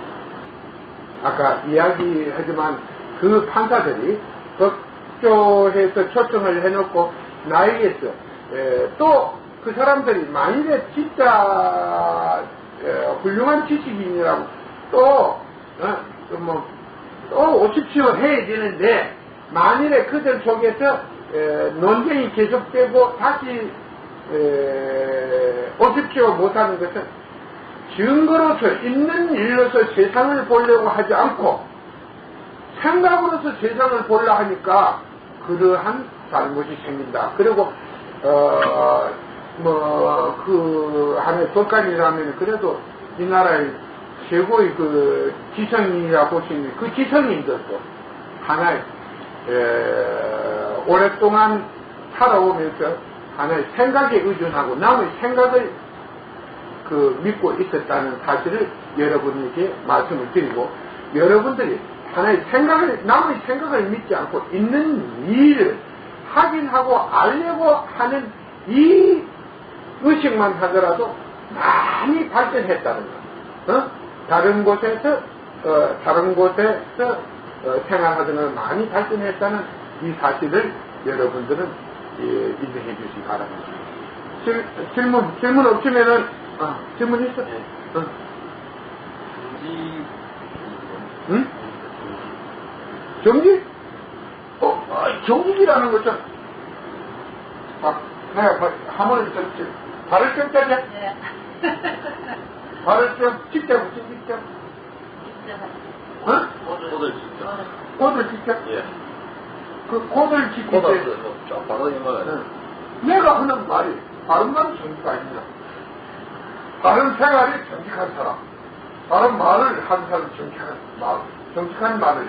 아까 이야기하지만 그 판사들이 법조에서 초청을 해놓고 나에게서 또 그 사람들이 만일에 진짜 훌륭한 지식인이라고 또 오십시오 해야 되는데 만일에 그들 속에서 논쟁이 계속되고 다시 오십시오 못하는 것은 증거로서 있는 일로서 세상을 보려고 하지 않고 생각으로서 세상을 보려 하니까 그러한 잘못이 생긴다. 그리고 하나의 법관이라면 그래도 이 나라의 최고의 그 지성인이라고 보시는 그 지성인들도 하나의 오랫동안 살아오면서 하나의 생각에 의존하고 남의 생각을 믿고 있었다는 사실을 여러분에게 말씀을 드리고 여러분들이 하나의 남의 생각을 믿지 않고 있는 일을 확인하고 알려고 하는 이 의식만 하더라도 많이 발전했다는 것. 다른 곳에서 생활하던 많이 발전했다는 이 사실을 여러분들은 인정해 주시기 바랍니다. 질문 없으면은, 질문 있어? 네. 응? 정직? 정직이라는 것은, 내가 한번 발을 좀 짜자. 네. 발을 좀 직접 붙인 직접. 꽃을 진짜. 꽃을 직접? 예. 그 꽃을 지킬 때. 쫙 바닥에 말아요. 내가 하는 말이 다른 말은 정직가 아니냐. 다른 생활이 정직한 사람. 다른 말을 하는 사람은 정직한 말을 해.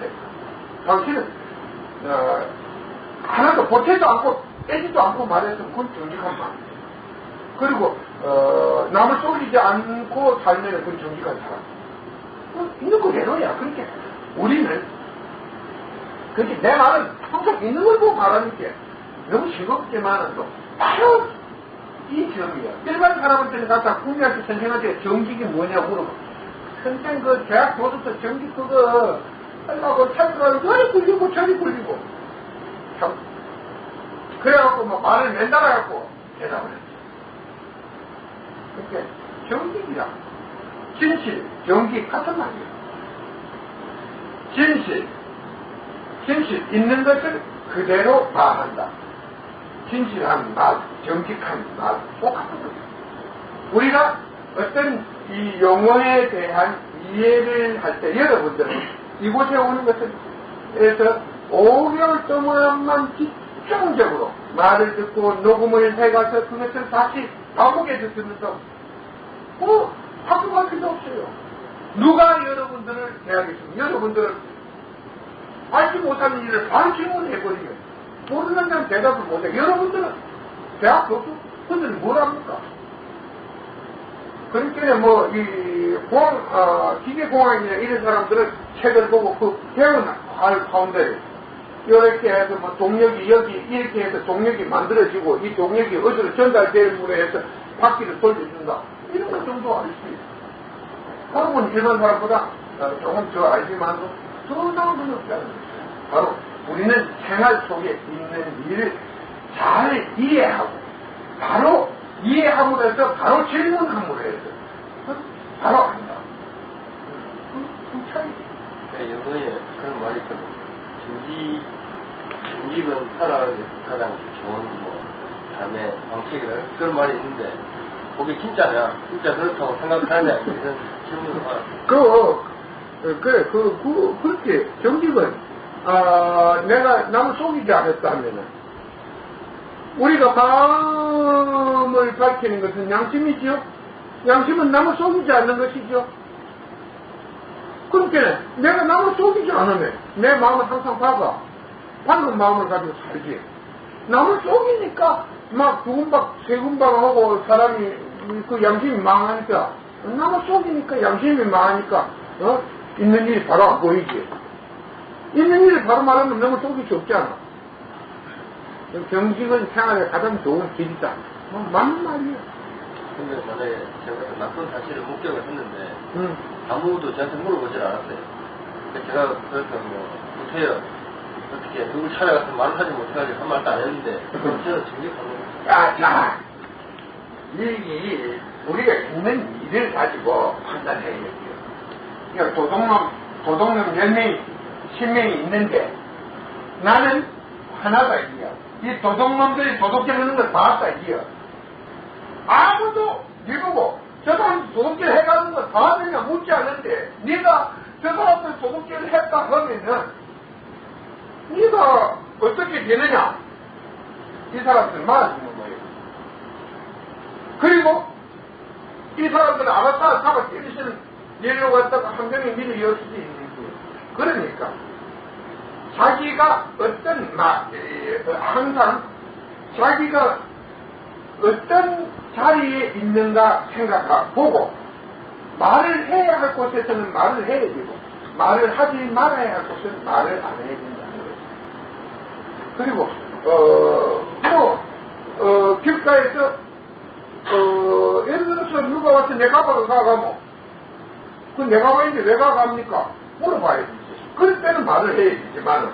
당신은, 하나도 보태도 않고, 떼지도 않고 말해서 그건 정직한 말. 그리고, 남을 속이지 않고 살면 그건 정직한 사람. 있는 그대로야. 그렇게, 우리는, 그렇게 내 말은 항상 있는 걸 보고 말하는 게 너무 싱겁지만은 또, 바로 이 점이야. 일반 사람한테는 갖다 국민학교 선생한테 정직이 뭐냐고 물어봐. 선생 그 대학 교수도 정직 그거 하려고 찾으라고 저리 굴리고 저리 굴리고 참 그래갖고 뭐 말을 맨달아갖고 대답을 했지. 그러니까 정직이라 진실, 정직 같은 말이야. 진실 있는 것을 그대로 말한다. 진실한 말, 정직한 말 똑같은 거야. 우리가 어떤 이 용어에 대한 이해를 할 때 여러분들은 이곳에 오는 것에서 5개월 동안만 집중적으로 말을 듣고 녹음을 해가서 그것을 다시 반복해 듣으면서 학교 갈 필요 없어요. 누가 여러분들을 대하겠습니까? 여러분들 알지 못하는 일을 바로 질문해버리면 모르는 데는 대답을 못해. 여러분들은 대학 교수분들은 뭘 합니까? 그러니까 뭐, 기계공학이나 이런 사람들은 책을 보고 그 배운 알 가운데 이렇게 해서 뭐 동력이 여기 이렇게 해서 동력이 만들어지고 이 동력이 어디로 전달되므로 해서 바퀴를 돌려준다. 이런 것 정도 알 수 있어요. 여러분 일반 사람보다 조금 더 알지만도 더 나은 건 없지 않습니까? 바로 우리는 생활 속에 있는 일을 잘 이해하고 바로 이해함으로 해서 바로 질문함으로 해서 바로 안다. 그 차이. 네, 영어에 그런 말이 있거든요. 진집은 살아가는 게 가장 좋은 삶의 방식이라 그런 말이 있는데 그게 진짜냐? 진짜 그렇다고 생각하냐? 이런 질문을 받았어요. 그렇게 정직은 내가 남을 속이지 않았다면은 우리가 마음을 밝히는 것은 양심이지요. 양심은 남을 속이지 않는 것이죠. 그러니까 내가 남을 속이지 않으면 내 마음은 항상 밝은 마음을 가지고 살지. 남을 속이니까 막 두근박 세근박하고 사람이 그 양심이 망하니까 남을 속이니까 양심이 망하니까 있는 일이 바로 안 보이지. 있는 일을 바로 말하면 남을 속일 수 없잖아. 정직은 생활에 가장 좋은 길이다. 맞는 말이야. 근데 만약에 제가 그 나쁜 사실을 목격을 했는데 아무도 저한테 물어보질 않았어요. 제가 그렇게 못해요. 어떻게 누굴 찾아가서 말을 하지 못해가지고 한 말도 안 했는데 그럼 저는 정직하는 자, 이 우리가 있는 일을 가지고 판단해야 돼요. 그러니까 도둑놈 10명이 10명이 있는데 나는 하나가 이겨. 이 도둑놈들이 도둑질 하는 걸 봤다 이겨. 아무도 니보고 저 사람 도둑질 해가는 거 봤느냐 묻지 않는데 네가 저 사람들 도둑질을 했다 하면은 네가 어떻게 되느냐? 이 사람들 말아주는 거예요. 그리고 이 사람들은 알았다 잡아 때리시는 예를 갖다가 한 명이 미리 열 수도 있는 거예요. 그러니까 자기가 항상 자기가 어떤 자리에 있는가 보고 말을 해야 할 곳에서는 말을 해야 되고 말을 하지 말아야 할 곳은 말을 안 해야 된다는 거죠. 그리고 길가에서 예를 들어서 누가 와서 내 가방을 가가면 그 내 가방인데 왜 가갑니까? 물어봐야 되지. 그럴 때는 말을 해야 되지만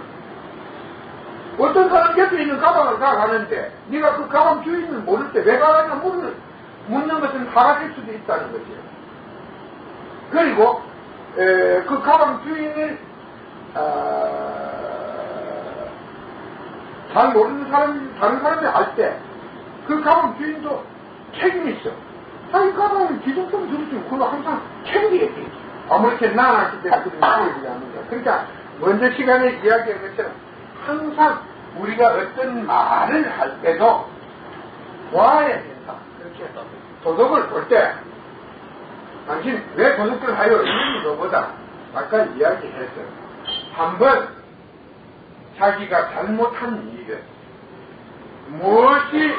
어떤 사람 곁에 있는 가방을 가가는데 네가 그 가방 주인을 모를 때 왜 가가냐 묻는 것은 하락일 수도 있다는 거죠. 그리고 그 가방 주인을 잘 모르는 사람이 다른 사람이 알 때 그 가방 주인도 책임이 있어. 자기 가방을 기존처럼 들었으면 그걸 항상 챙기겠지. 아무렇게 나안할 때 그들이 챙기지 않는다. 그러니까 먼저 시간에 이야기한 것처럼 항상 우리가 어떤 말을 할 때도 보아야 된다. 그렇게 도덕을 볼 때 당신 왜 도덕을 하여 이런 것보다 아까 이야기했어요. 한번 자기가 잘못한 일은 무엇이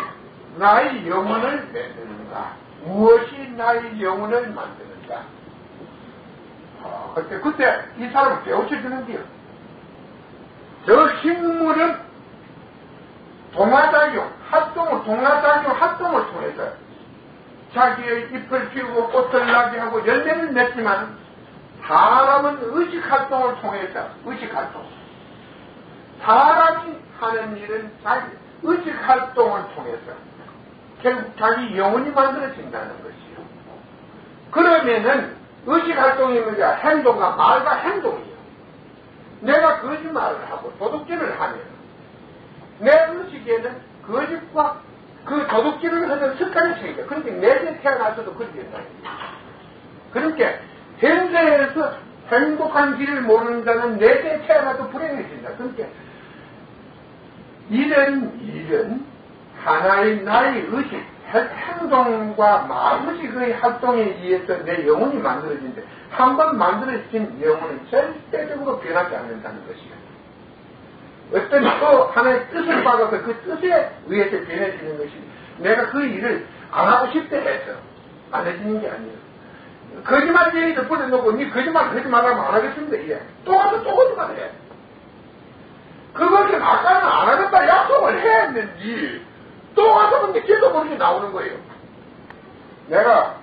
나의 영혼을 만드는가, 무엇이 나의 영혼을 만드는가. 그때 이 사람을 깨우쳐주는 게요. 저 식물은 동화작용 활동을 통해서 자기의 잎을 피우고 꽃을 나게 하고 열매를 맺지만 사람은 의식활동을 통해서 사람이 하는 일은 자기 의식활동을 통해서 결국 자기 영혼이 만들어진다는 것이요. 그러면은 의식활동이 뭐냐? 행동과 말과 행동이요. 내가 거짓말을 하고 도둑질을 하면 내 의식에는 거짓과 그 도둑질을 하는 습관이 생겨. 그러니까 내재 태어나서도 그렇게 된다. 그러니까 현세에서 행복한 길을 모르는 자는 내재 태어나도 불행해진다. 그러니까 일은 하나의 나의 의식, 행동과 마음의식의 활동에 의해서 내 영혼이 만들어진데 한 번 만들어진 영혼은 절대적으로 변하지 않는다는 것이야. 어떤 또 하나의 뜻을 받아서 그 뜻에 의해서 변해지는 것이 내가 그 일을 안 하고 싶다 해서 안 해지는 게 아니에요. 거짓말 얘기를 뿌려놓고 니 거짓말 하지 말라면 안 하겠습니다. 예. 또 가서 또 거짓말 해. 그것은 아까는 안 하겠다 약속을 해야 했는지 또 가서 근데 길도 모르게 나오는 거예요. 내가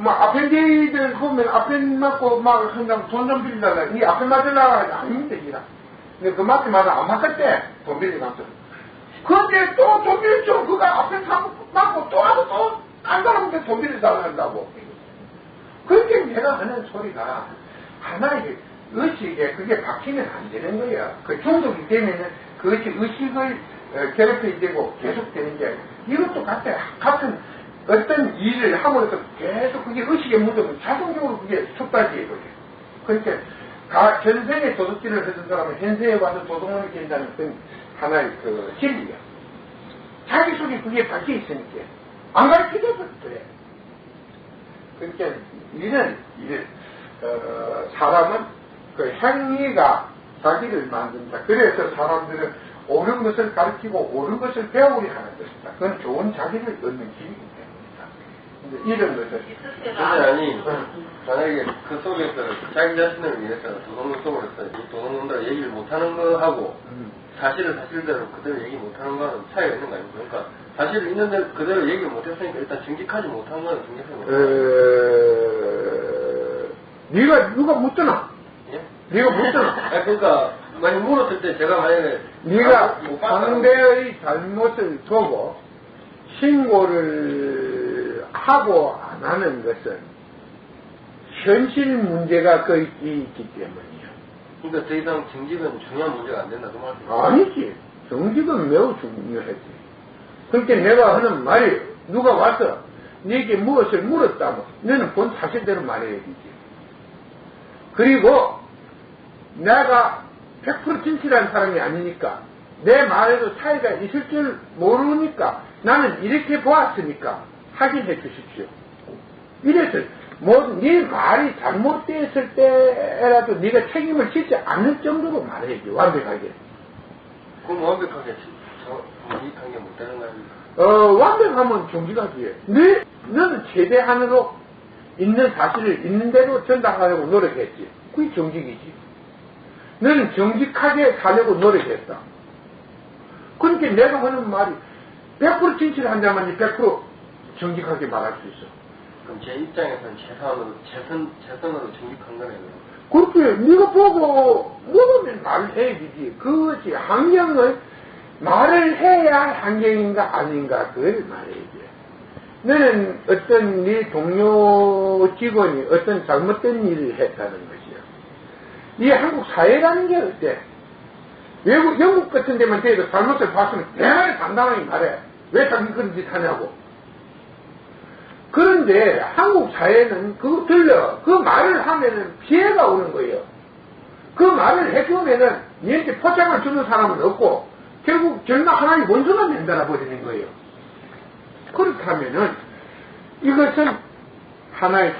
아펜디들 보면 아펜 맞고 막 한다면 돈 좀 빌리달라. 니 아펜 맞으려고 하지 아닙니다, 이라. 근데 그 맞지마다 안 맞겠대. 돈 빌리면서. 근데 또 돈 빌리죠. 그가 아펜 맞고 또 하고 또 딴 사람한테 돈 빌리달라 한다고. 그렇게 내가 하는 소리가 하나의 의식에 그게 박히면 안 되는 거야. 그 중독이 되면은 그것이 의식을 괴롭히게 되고 계속되는 게 이것도 같은 어떤 일을 함으로써 계속 그게 의식에 묻으면 자동적으로 그게 촉발되게 거죠. 그러니까 전생에 도둑질을 했던 사람은 현생에 와서 도둑을 된다는 건 하나의 그 진리야. 자기 속에 그게 박혀 있으니까 안 가르쳐줘서 그래. 그러니까 사람은 그 행위가 자기를 만든다. 그래서 사람들은 옳은 것을 가르치고 옳은 것을 배우려 하는 것이다. 그건 좋은 자기를 얻는 길이기 때문이다. 근데 이런 것을 아니 만약에 그 속에서 자기 자신을 위해서 도둑놈 속으로서 도둑놈들 얘기를 못하는 거하고 사실을 사실대로 그대로 얘기 못하는 거는 차이가 있는 거 아닙니까? 그러니까 사실을 있는데 그대로 얘기를 못했으니까 일단 정직하지 못한 거는 정직하지 못한 누가 묻잖아. 예? 네가 묻잖아. 그러니까 많이 물었을 때 제가 만약에 네가 상대의 잘못을 보고 신고를 하고 안 하는 것은 현실 문제가 거의 있기 때문이야. 그러니까 더 이상 정직은 중요한 문제가 안 된다 그 말이죠. 아니지. 정직은 매우 중요하지. 그렇게 내가 하는 말이 누가 와서 네게 무엇을 물었다면 너는 본 사실대로 말해야 되지. 그리고 내가 100% 진실한 사람이 아니니까 내 말에도 차이가 있을 줄 모르니까 나는 이렇게 보았으니까 확인해 주십시오. 이래서 네 말이 잘못되었을 때라도 네가 책임을 지지 않을 정도로 말해야지. 완벽하게. 그럼 완벽하게 정직한 게 못 되는 거 아닙니까? 완벽하면 정직하지. 너는 최대한으로 있는 사실을 있는 대로 전달하려고 노력했지. 그게 정직이지. 너는 정직하게 살려고 노력했다. 그러니까 내가 하는 말이 100% 진실한다면 100% 정직하게 말할 수 있어. 그럼 제 입장에서는 최선으로 정직한 거네요. 그렇게 네가 보고 물으면 말을 해야 되지. 그것이 환경을 말을 해야 할 환경인가 아닌가 그걸 말해야지. 너는 어떤 네 동료 직원이 어떤 잘못된 일을 했다는 것이야. 이 한국 사회라는 게 어때? 외국 영국 같은 데만 돼도 잘못을 봤으면 대단히 당당하게 말해. 왜 자기 그런 짓 하냐고. 그런데 한국 사회는 그거 들려. 그 말을 하면은 피해가 오는 거예요. 그 말을 해주면은 얘한테 포장을 주는 사람은 없고 결국 정말 하나의 원수만 만들어 버리는 거예요. 그렇다면은 이것은 하나의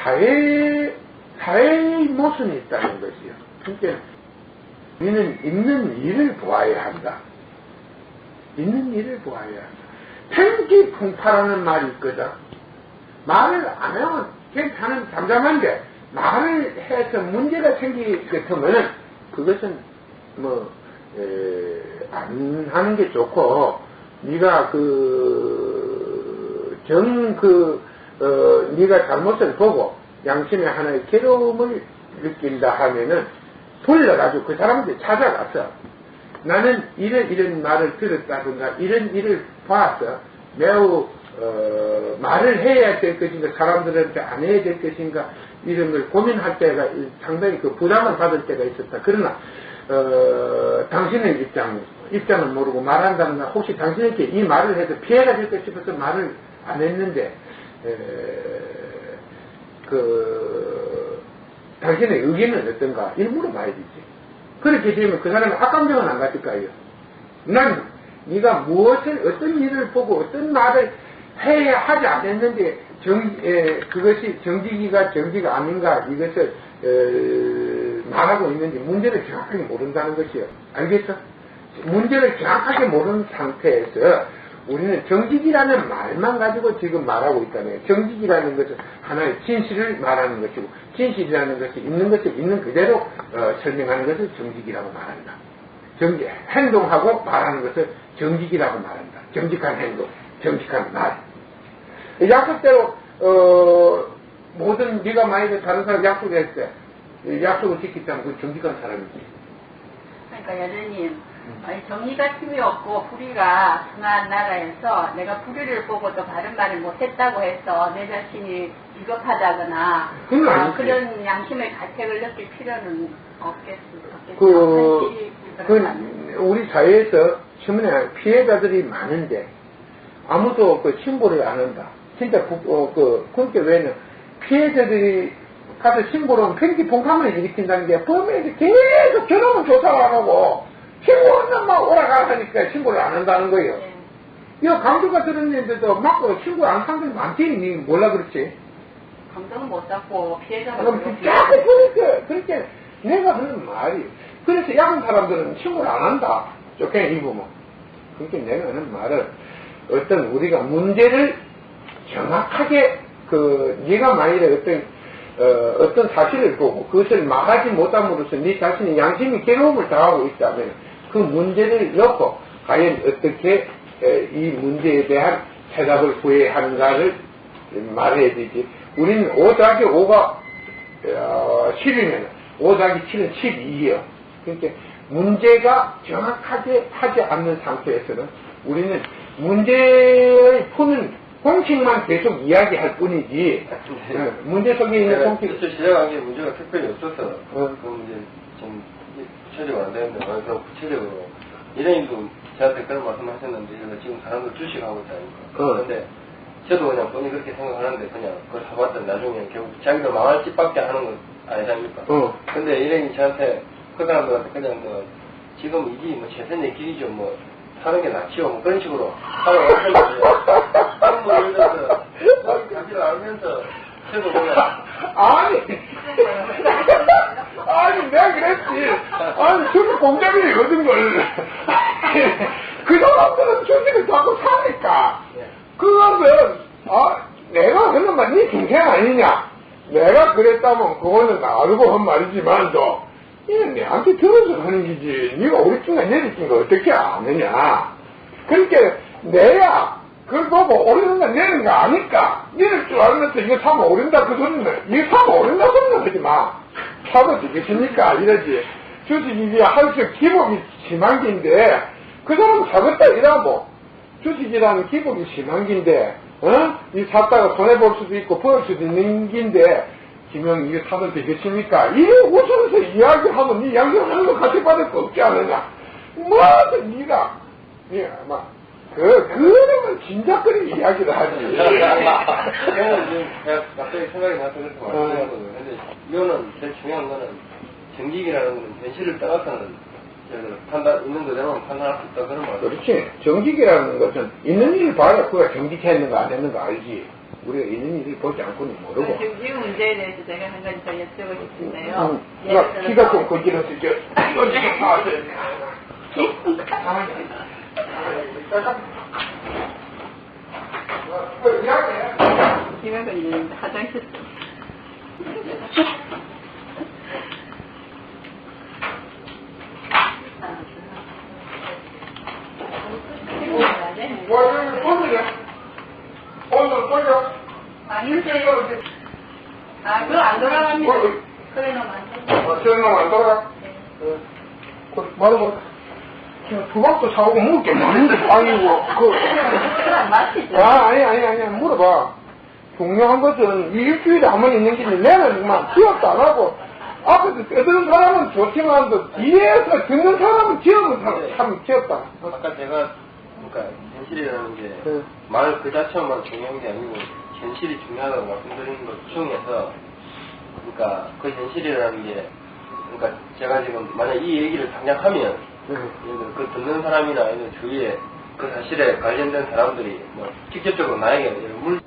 사회의 모순이 있다는 것이요. 그러니까 우리는 있는 일을 보아야 한다. 있는 일을 보아야 한다. 편기풍파라는 말이 있거든. 말을 안 하면 괜찮은 잠잠한데 말을 해서 문제가 생기게 되면은 그것은 안 하는 게 좋고 네가 네가 잘못을 보고 양심의 하나의 괴로움을 느낀다 하면은 불러가지고 그 사람한테 찾아가서 나는 이런 말을 들었다든가 이런 일을 봐서 매우 말을 해야 될 것인가 사람들한테 안 해야 될 것인가 이런 걸 고민할 때가 상당히 그 부담을 받을 때가 있었다. 그러나 당신의 입장을 모르고 말한다는 건 혹시 당신에게 이 말을 해서 피해가 될까 싶어서 말을 안 했는데, 당신의 의견은 어떤가? 이걸 물어봐야 되지. 그렇게 되면 그 사람은 악감정은 안 가질까요? 난 네가 무엇을, 어떤 일을 보고 어떤 말을 해야 하지 않았는데, 그것이 정직이가 아닌가, 이것을, 말하고 있는지 문제를 정확하게 모른다는 것이요. 알겠어? 문제를 정확하게 모르는 상태에서 우리는 정직이라는 말만 가지고 지금 말하고 있다는 거예요. 정직이라는 것은 하나의 진실을 말하는 것이고, 진실이라는 것이 있는 것을 있는 그대로 설명하는 것을 정직이라고 말한다. 행동하고 말하는 것을 정직이라고 말한다. 정직한 행동, 정직한 말. 약속대로 모든 네가 만약에 다른 사람 약속했을 때 약속을 지키자면 그 정직한 사람이지. 그러니까 여전히 정의가 틈이 없고 불의가 강한 나라에서 내가 불의를 보고 또 바른 말을 못했다고 해서 내 자신이 비겁하다거나 그런 양심의 가책을 느낄 필요는 없겠습니다. 우리 사회에서 처음에 피해자들이 많은데 아무도 신고를 안 한다. 진짜 그렇게 왜냐면 피해자들이 가서 신고를 하면 편기 봉kam을 일으킨다는 게 범인이 계속 저놈은 조사를 안 하고 신고하면 막 오라가라 하니까 신고를 안 한다는 거예요. 이거 강조가 들었는데도 막 신고 안 한 사람들이 많지. 니 몰라 그렇지? 감정은 못 잡고 피해자가 자꾸 그렇게 내가 하는 말이 그래서 야근 사람들은 신고를 안 한다. 쫓겨내 입으면. 그렇게 내가 하는 말은 어떤 우리가 문제를 정확하게 네가 만일에 어떤 사실을 보고 그것을 말하지 못함으로써 네 자신이 양심이 괴로움을 당하고 있다면 그 문제를 놓고 과연 어떻게 이 문제에 대한 해답을 구해야 하는가를 말해야 되지. 우리는 5-5가 10이면 5-7은 12이에요. 그러니까 문제가 정확하게 하지 않는 상태에서는 우리는 문제를 푸는 공식만 계속 이야기할 뿐이지. 문제 속에 있는 공식. 시작한 게 문제가 특별히 없어서 그 문제 좀 구체적으로 안 되는데 그럼 구체적으로 이래님도 저한테 그런 말씀하셨는데 지금 사람들 주식하고 있다니까. 그런데 저도 그냥 본인이 그렇게 생각하는데 그냥 그걸 사봤더니 나중에 결국 자기도 망할 짓밖에 하는 건 아니랍니까? 근데 이래님 저한테 그 사람들한테 그냥 지금 이게 최선의 길이죠 사는 게 낫지요. 그런 식으로 살아왔는데 그런 들어서 자기를 알면서 저도 그냥 아니 내가 그랬지. 저도 공장이 얻은 걸 그 사람들은 주식을 자꾸 사니까 그것은 내가 그런 말 네 동생 아니냐. 내가 그랬다면 그거는 알고 한 말이지만도 이건 내한테 들어서 하는 거지. 네가 우리 중에 내리친 거 어떻게 아느냐. 그러니까 내가 그걸 보고 오르는 거 내는 거 아니까 내릴 줄 알면서 이거 사면 오른다 그 소리는 이거 사면 오른다 소리는 하지 마. 사도 되겠습니까 이러지. 주식이 할수 기복이 심한 긴데 그 사람은 사겠다 이라고. 주식이라는 기복이 심한 긴데 이 샀다가 손해볼 수도 있고 벌 수도 있는 긴데 김영 이게 사도 되겠습니까? 이래 웃으면서 이야기하면 네 양심하는 거 같이 받을 거 없지 않느냐? 뭐든 네가 그러면 진작거리 이야기를 하지. 이거는 지금 제가 갑자기 생각이 나서 그렇게 말씀드렸거든요. 근데 이거는 제일 중요한 거는 정직이라는 거는 현실을 떠나서는 있는 그대로만 판단할 수 있다 그런 말이죠. 그렇지. 정직이라는 것은 있는 일을 봐야 그가 정직했는가 안 했는가 알지. 우리가 있는 일을 보지 않고는 모르고. 지금 문제에 대해서 제가 한 가지 더 여쭤보고 싶은데요. 키가 좀 거칠어서 이거 좀 사왔어요. 김영근님 화장실 오늘 보여? 그거 안 돌아갑니다. 그래 놓으면 안 돼. 저놈 안 돌아가? 말해봐. 두 박도 사오고 먹을 게 많은데, 아이고, 아니, 물어봐. 중요한 것은 일주일에 한 번 있는 게 내는 막 기억도 안 하고, 앞에서 떠드는 사람은 좋지만 또 뒤에서 듣는 사람은 지어본 사람 참 귀엽다. 아까 제가 그러니까 현실이라는 게 네. 말 그 자체만 중요한 게 아니고 현실이 중요하다고 말씀드리는 것 중에서 그러니까 그 현실이라는 게 그러니까 제가 지금 만약 이 얘기를 당장 하면 그 듣는 사람이나 아니면 주위에 그 사실에 관련된 사람들이 뭐 직접적으로 나에게 물